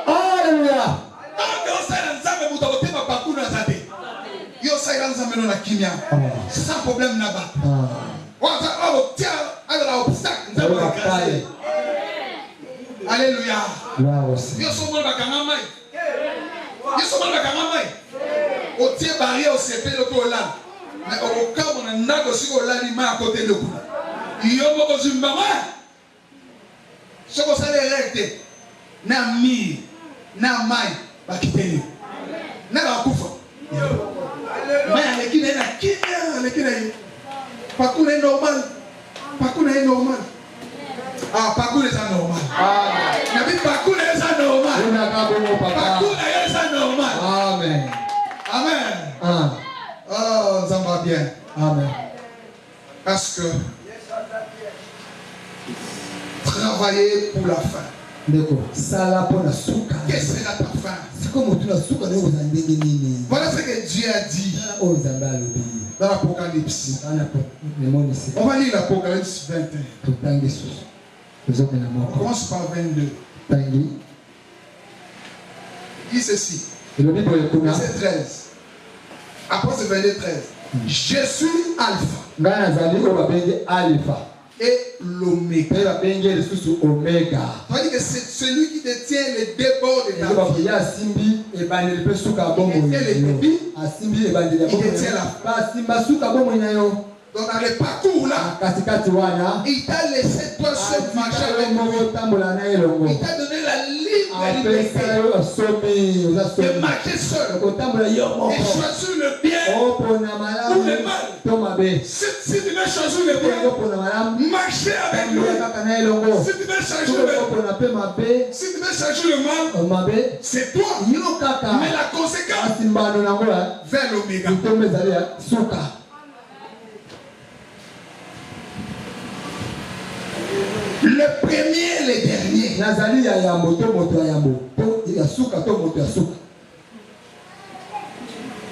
Alléluia. Aka sala Nzambe moto ko tema pakuna zate. Yo sala Nzambe no na kimia. Sans problème na ba. Waza abo tia ala obstacle Nzambe ka. Alléluia. Gloire au Seigneur. Yo somo bakanga mai. Yo somo bakanga mai. O tie barrière au CP le ko la. Mais au cas où on a ndako siko la ni ma à côté de ku. Yo moko zimbama. Soko sale recte. Na mi na mai bakiteli. Na bakufa. Mais lekina na kimia, lekina yi. Pakuna est normal. Pakuna est normal. Ah, pakuna est normal. Nabi pakuna est normal. Pakuna est normal. Amen. Amen. Oh, ça va bien. Amen. Parce que travailler pour la fin. Quelle sera ta fin? Voilà ce que Dieu a dit dans l'Apocalypse. On va lire l'Apocalypse 21. On commence par 22. Il dit ceci. Verset 13. Après ce verset 13. Je suis Alpha et l'Oméga. C'est-à-dire que c'est celui qui détient les débords de ta vie. Il détient les débits. Il détient la fin. Donc dans le parcours là, il t'a laissé toi seul marcher avec lui. Il t'a donné la libre liberté de marcher seul et choisir le bien ou le mal. Si tu veux choisir le bien, marcher avec lui. Si tu veux choisir le mal, c'est toi. Mais la conséquence vers l'Oméga. Le premier et le dernier.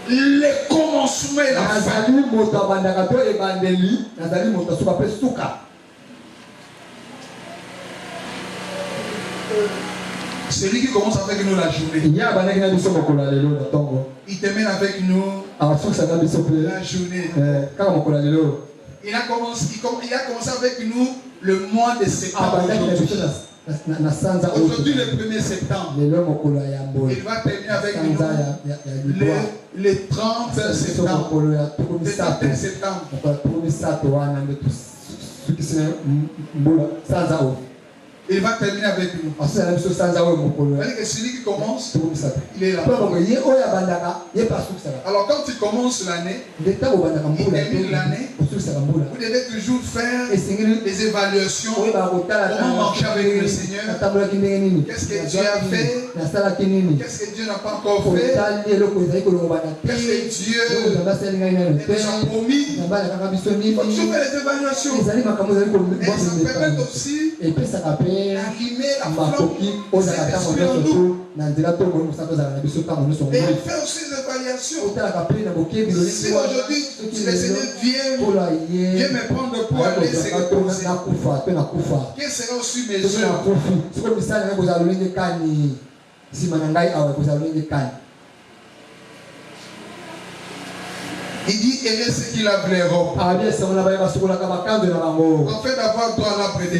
Le commencement et la fin. Celui qui commence avec nous la journée. Il termine avec nous la journée. Il a commencé avec nous le mois de septembre. Aujourd'hui, le 1er septembre. Il va terminer avec nous le 30 septembre. Le 31 septembre. Il va terminer avec nous. C'est-à-dire que celui qui commence, il est là. Alors quand tu commences l'année, il termine l'année, vous devez toujours faire des évaluations. Comment marcher avec le Seigneur? Qu'est-ce que Dieu a fait? Qu'est-ce que Dieu n'a pas encore fait? Qu'est-ce que Dieu nous a promis? Il faut toujours faire les évaluations. Et ça permet aussi d'arrimer la flamme de Saint-Esprit en nous. Et il fait aussi des évaluations. Si aujourd'hui le Seigneur vient me prendre pour aller se reposer, quelles seront aussi mes œuvres? Il dit, aimer ceux qui lavent les robes. En fait, d'avoir droit à l'arbre de vie.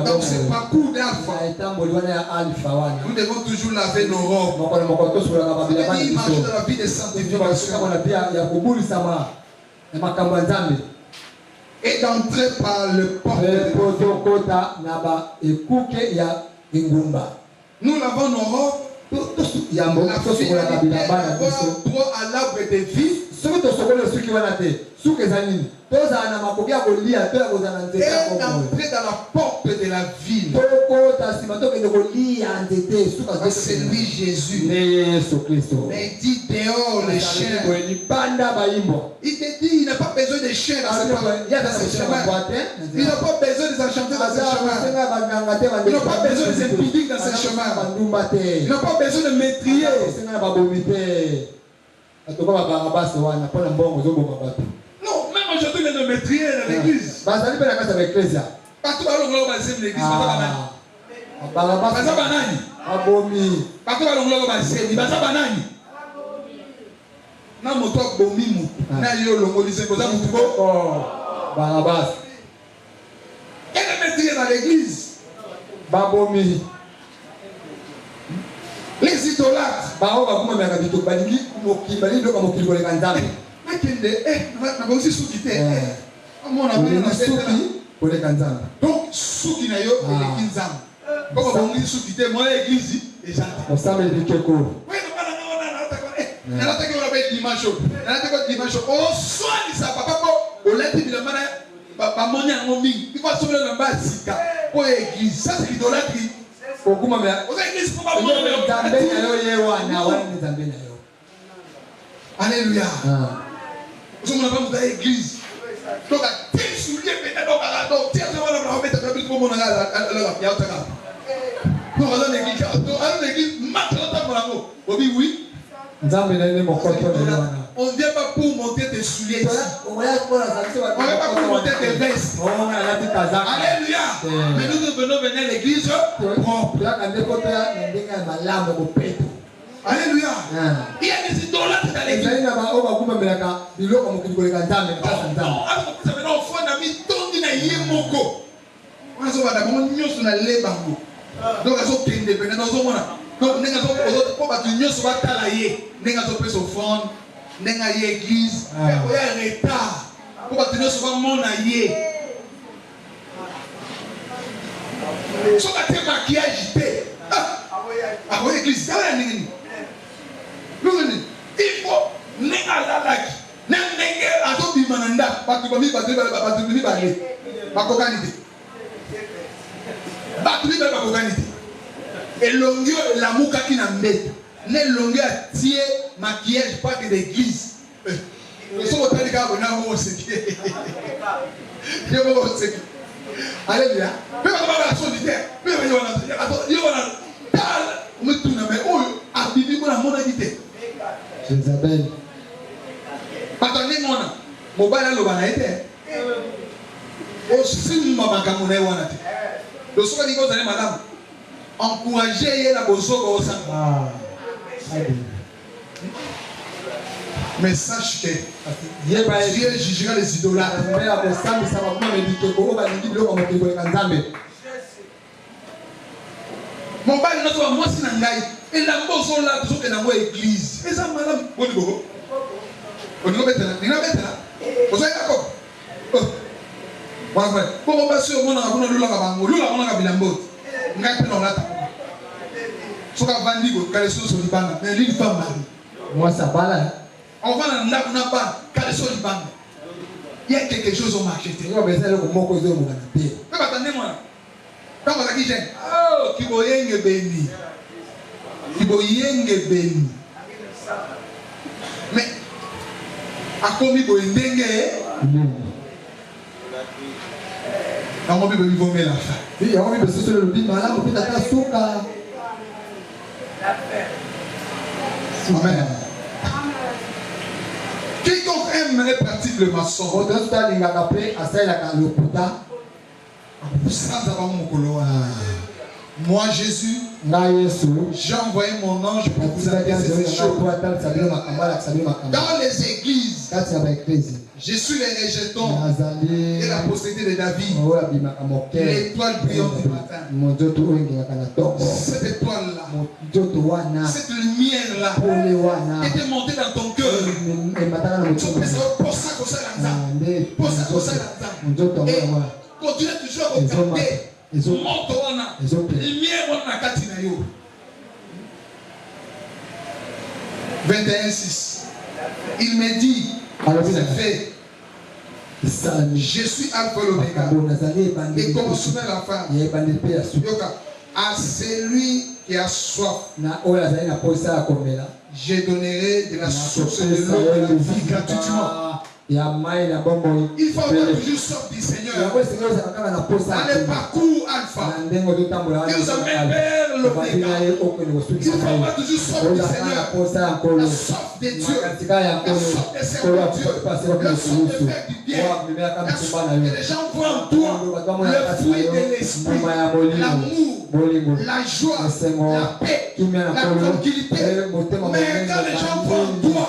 Donc, c'est pas coup d'alpha. Nous devons toujours laver nos robes. Il dit, marcher dans la vie de sanctification. Et d'entrer par le porte. Nous lavons nos robes. La fille a droit à l'arbre de vie. soki tosokoli osuki wana te suki eza nini tozala na makoki ya kolia to ya kozala na nzete et entrer dans la porte de la ville. tokota nsima tokende kolia nzete suka C'est lui Jésus. ne Yesu Kristo. Mais il dit dehors les chiens. libanda bayimbwa Il te dit il n'a pas besoin des chiens dans ce chemin. Il n'a pas besoin des enchantés dans ce chemin. Il n'a pas besoin des impudiques dans ce chemin. Il n'a pas besoin de métrier. Non, même aujourd'hui, il y a de métrier dans l'église. Partout dans l'église, partout dans l'église. Partout dans l'église. Na moto bomi mu na yo longolise koza mutuko Barabas et le métier dans l'église babomi les idolâtres bao bakuma meka bito balingi mokibali ndo kamokili koleka nzambe nakende na bosi suki te amona na suki koleka nzambe donc suki na yo eleki nzambe koko bongi suki te mo église eza osambe bikeko nalata ke wana pe dimanche nalata ko dimanche o swani sa papa ko o leti bila mana ba moni yango mingi il faut sauver le basika pour église ça c'est l'idolâtrie okuma me o église pour ba moni nzambe na yo ye wana wana nzambe na yo alléluia o mona ba mu da église donc a tel soulier pe donc a donc tel wana ba mettre na bi ko mona la ya otaka donc on a l'église donc on l'église maintenant ta morango obi oui. On ne vient pas pour monter tes souliers. On ne vient pas pour monter tes vestes. Alléluia. Mais nous venons venir à l'église propre. Alléluia. Il y a des idolâtres dans l'église. Donc, donc, nenga zo po ba tunyo so batala ye nenga zo peso offrande nenga ye église ko ya retard po ba tunyo so ba mona ye so ba te maquillage te ah oui église ça là nini nini il faut nenga la laki nenga azo bimananda ba tu ba mi ba le ba kokanité ba tu ba kokanité et l'ongio la mouka qui n'a met ne l'ongio a tiré maquillage pas que d'église le son hôtel gars on a mon sécurité je vais vous sécurité alléluia mais on va la solitaire mais on a tal me tourne mais oh abibi mon amour a dit Isabelle attendez mon mobile lo bana été au sim mama kamuna wana te le soka ni ko zane madame encourager la bozoko au sang. Mais sache que Dieu jugera les idolâtres. Mon père n'est pas moi si nangai. Et la bozo là toujours que dans l'église. Et ça madame, on dit quoi? On dit quoi? On dit quoi? On dit quoi? Bon frère, pour passer au monde on a lula kabango, lula on a bilambo. Ngai pe lata. Soka vandi go kaleso so libanga. Mais lui femme mari. Moi ça bala. On va dans la na pas kaleso libanga. Il y a quelque chose au marché. Tu vas besoin de moko zo mo kana te. Mais attendez moi. Quand on a dit jeune, oh kiboyenge beni. Kiboyenge beni. Mais a komi boyenge na mo bibo bibo mela fa. Oui, on bibo solo le bibo mala ko pita suka. Amen. Quiconque aime et pratique le mensonge. On doit faire les gars après à ça la le puta. Sans avoir mon colon. Moi Jésus, j'ai envoyé mon ange pour vous adresser ces choses. Dans les églises, je suis les rejetons et la postérité de David, l'étoile brillante du matin. Cette étoile-là, cette lumière-là, était montée dans ton cœur. Tu peux ça et continue toujours à regarder. Monte wana, lumière wana kati na yo. 21:6. Il me dit, c'est fait. Je suis Alpha et l'Oméga. Et commençons la femme. À celui qui a soif, je donnerai de la source de l'eau de la vie gratuitement. Il faut avoir toujours soif du Seigneur. Dans le parcours Alpha, il nous amène vers l'Oméga. Il faut avoir toujours soif du Seigneur. La soif de Dieu. La soif de servir Dieu. La soif de faire du bien. La soif que les gens voient en toi. Le fruit de l'esprit. L'amour. La joie. La paix. La tranquillité. Mais quand les gens voient en toi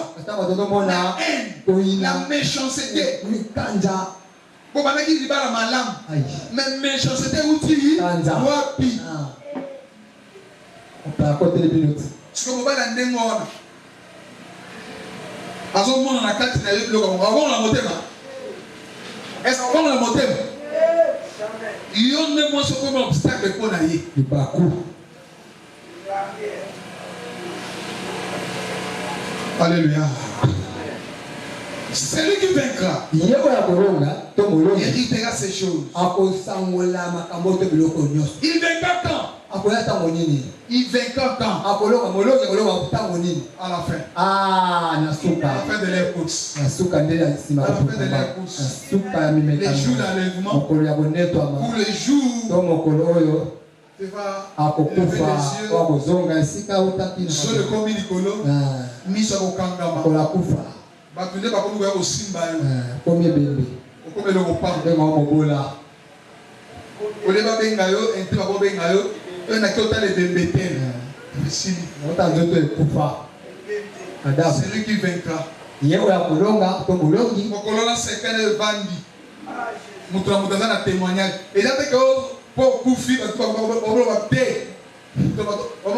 la haine, la méchanceté. Bon, maintenant qu'il dit la malam, mais méchanceté ou tu wapi. On peut accorder les minutes. Ce que vous voyez dans le monde, à ce moment on a 4 minutes, on va voir la montée. Est-ce qu'on va la montée? Il y a même moi ce comme obstacle pour naïe. Du parcours. Alléluia. C'est lui qui vaincra. Il héritera ces choses. Il vaincra quand? Il vaincra quand? À la fin. À la fin de leur course. À la fin de leur course. Les jours d'enlèvement. Pour les jours. Tu vas lever les yeux sur le commis Nicolo, mis sur le kangama. Tu n'es pas comme au Simba. Comme le repas. Au lieu de bengayo, un peu de bengayo, un acteur de bébé. C'est lui qui vaincra. Mokolona sekane vandi. Mutra mutaza na témoignage. Et là que pour Koufi, on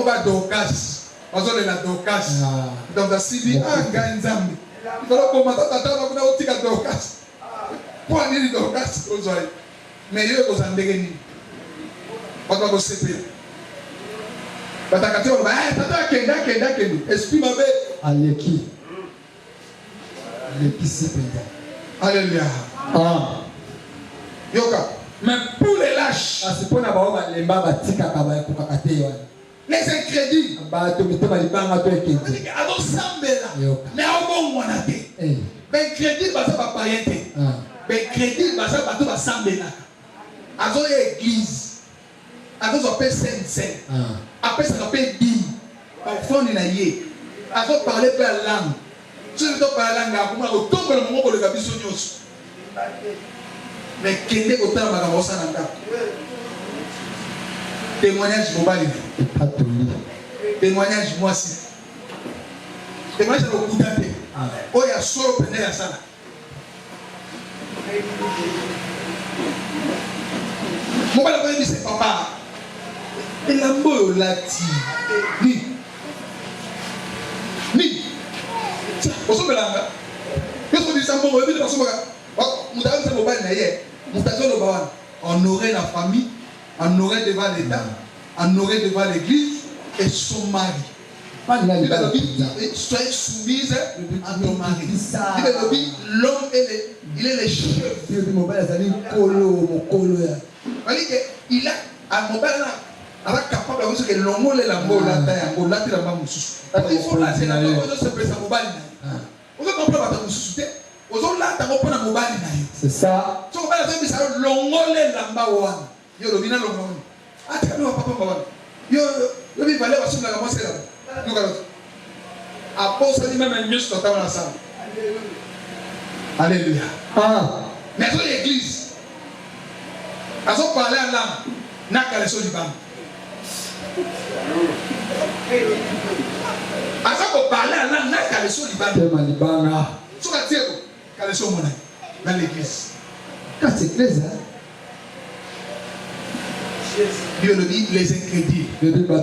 va Dokas. On va la Dokas. Donc, la Sidi, il faut que Dokas. Pour aller Dokas, mais il y a des gens on va se séparer. Alléluia. Yoka. Mais pour les lâches, les incrédules, mais quel est autant de témoignage mobile. Témoignage moi aussi. Témoignage de beaucoup d'années. Oh, il y a solo prenez la salle. Mon père a dit c'est papa. Il a beau lati. Ni. Au sommet là. Qu'est-ce que tu dis ça mon bébé de la somme? On aurait la famille, on aurait devant l'État, on aurait devant l'église et son mari. Soyez soumise à ton mari. L'homme, il est le chef. Il a un mobile là. Avec capable de dire que l'homme est la mort là, il faut la c'est la mort de se présenter mobile. Vous comprenez pas c'est ça. So on va faire ça longole lamba wana. Yo lo bina longole. Ati no papa papa. Yo bi valé va sur la commencer là. Nous allons. Apôtre dit même mieux sur ta dans la salle. Alléluia. Mais dans l'église. Quand on parle à l'âme, n'a qu'à les du banc. Quand on parle à l'âme, n'a qu'à les du banc. Sur la table. Dans l'église. Quand c'est l'église, Dieu le dit, les incrédules. Les incrédules.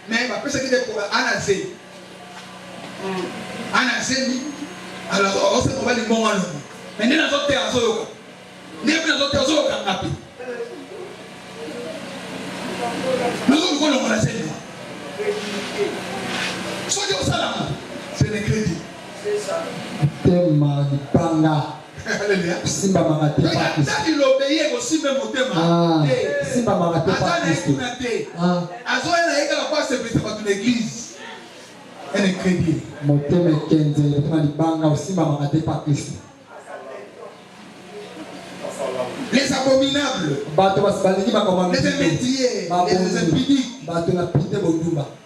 Mais après ce qui est pour Anazé. Anazé, alors on se trouve les bons. Mais nous avons terre. Nous c'est le crédit. C'est ça. Alléluia. Il obéit aussi même au thème. L'église. Elle est crédit. Les abominables, les métiers, les impudiques,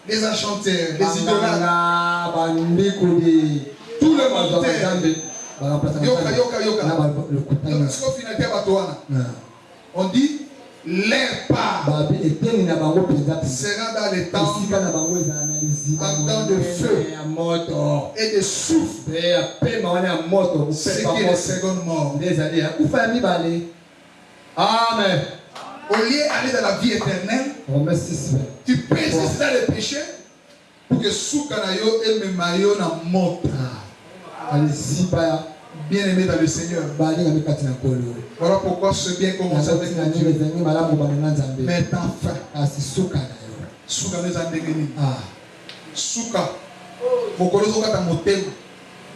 les enchanteurs, les idolâtres, tout le monde. On dit l'air pas sera dans les temps en temps de feu et de souffle. C'est qui est le second mort. Amen. Au lieu d'aller dans la vie éternelle, tu persistes dans le péché pour que Soukanayo et Memayo na mort. Bien aimé dans le Seigneur. Voilà pourquoi ce bien commence avec Dieu. Mais enfin, Souka nous a dégainé. Souka, Mokolo Zoka ta motel,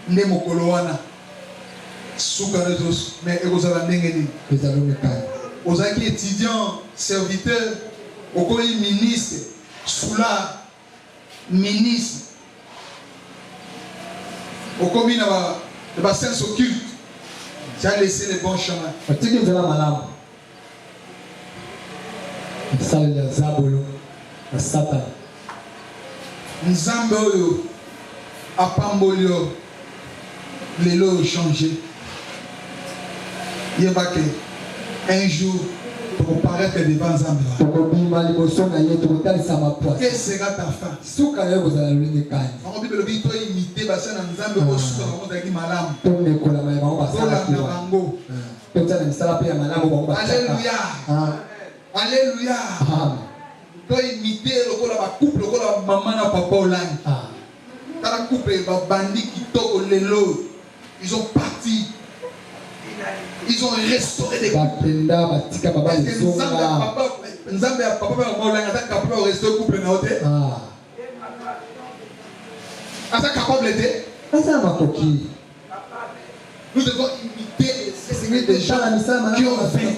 ne Mokolo wana. Souka nous mais vous avez dégainé. Aux acquis étudiants, serviteurs, au collège ministre, soula, ministre, au commis de bassin occulte, tu as laissé le bon chemin. Nzambe oyo apambolio lelo changé. Yebake un jour pour paraître devant Nzambe. Quelle sera ta fin? On dit que le vito imité bassin Nzambe au souka on dit malam. Alléluia. Alléluia. Tu imiter le couple, le maman na papa online. Dans la couple, les bandits qui toquent les lots, ils ont parti. Ils ont restauré des couples. Parce que Nzambe a papa online, capable de restaurer le couple. Est-ce capable d'être? Nous devons imiter des gens qui ont vécu.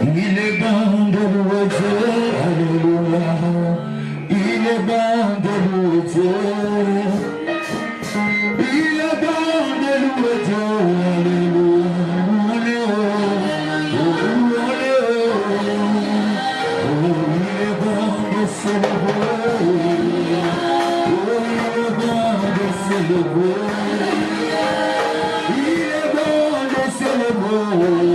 Il est bon de louer Dieu, alléluia. Il est bon de louer Dieu. Il est bon de louer Dieu, alléluia. Oh, il est bon de célébrer. Oh, il est bon de célébrer. Il est bon de célébrer.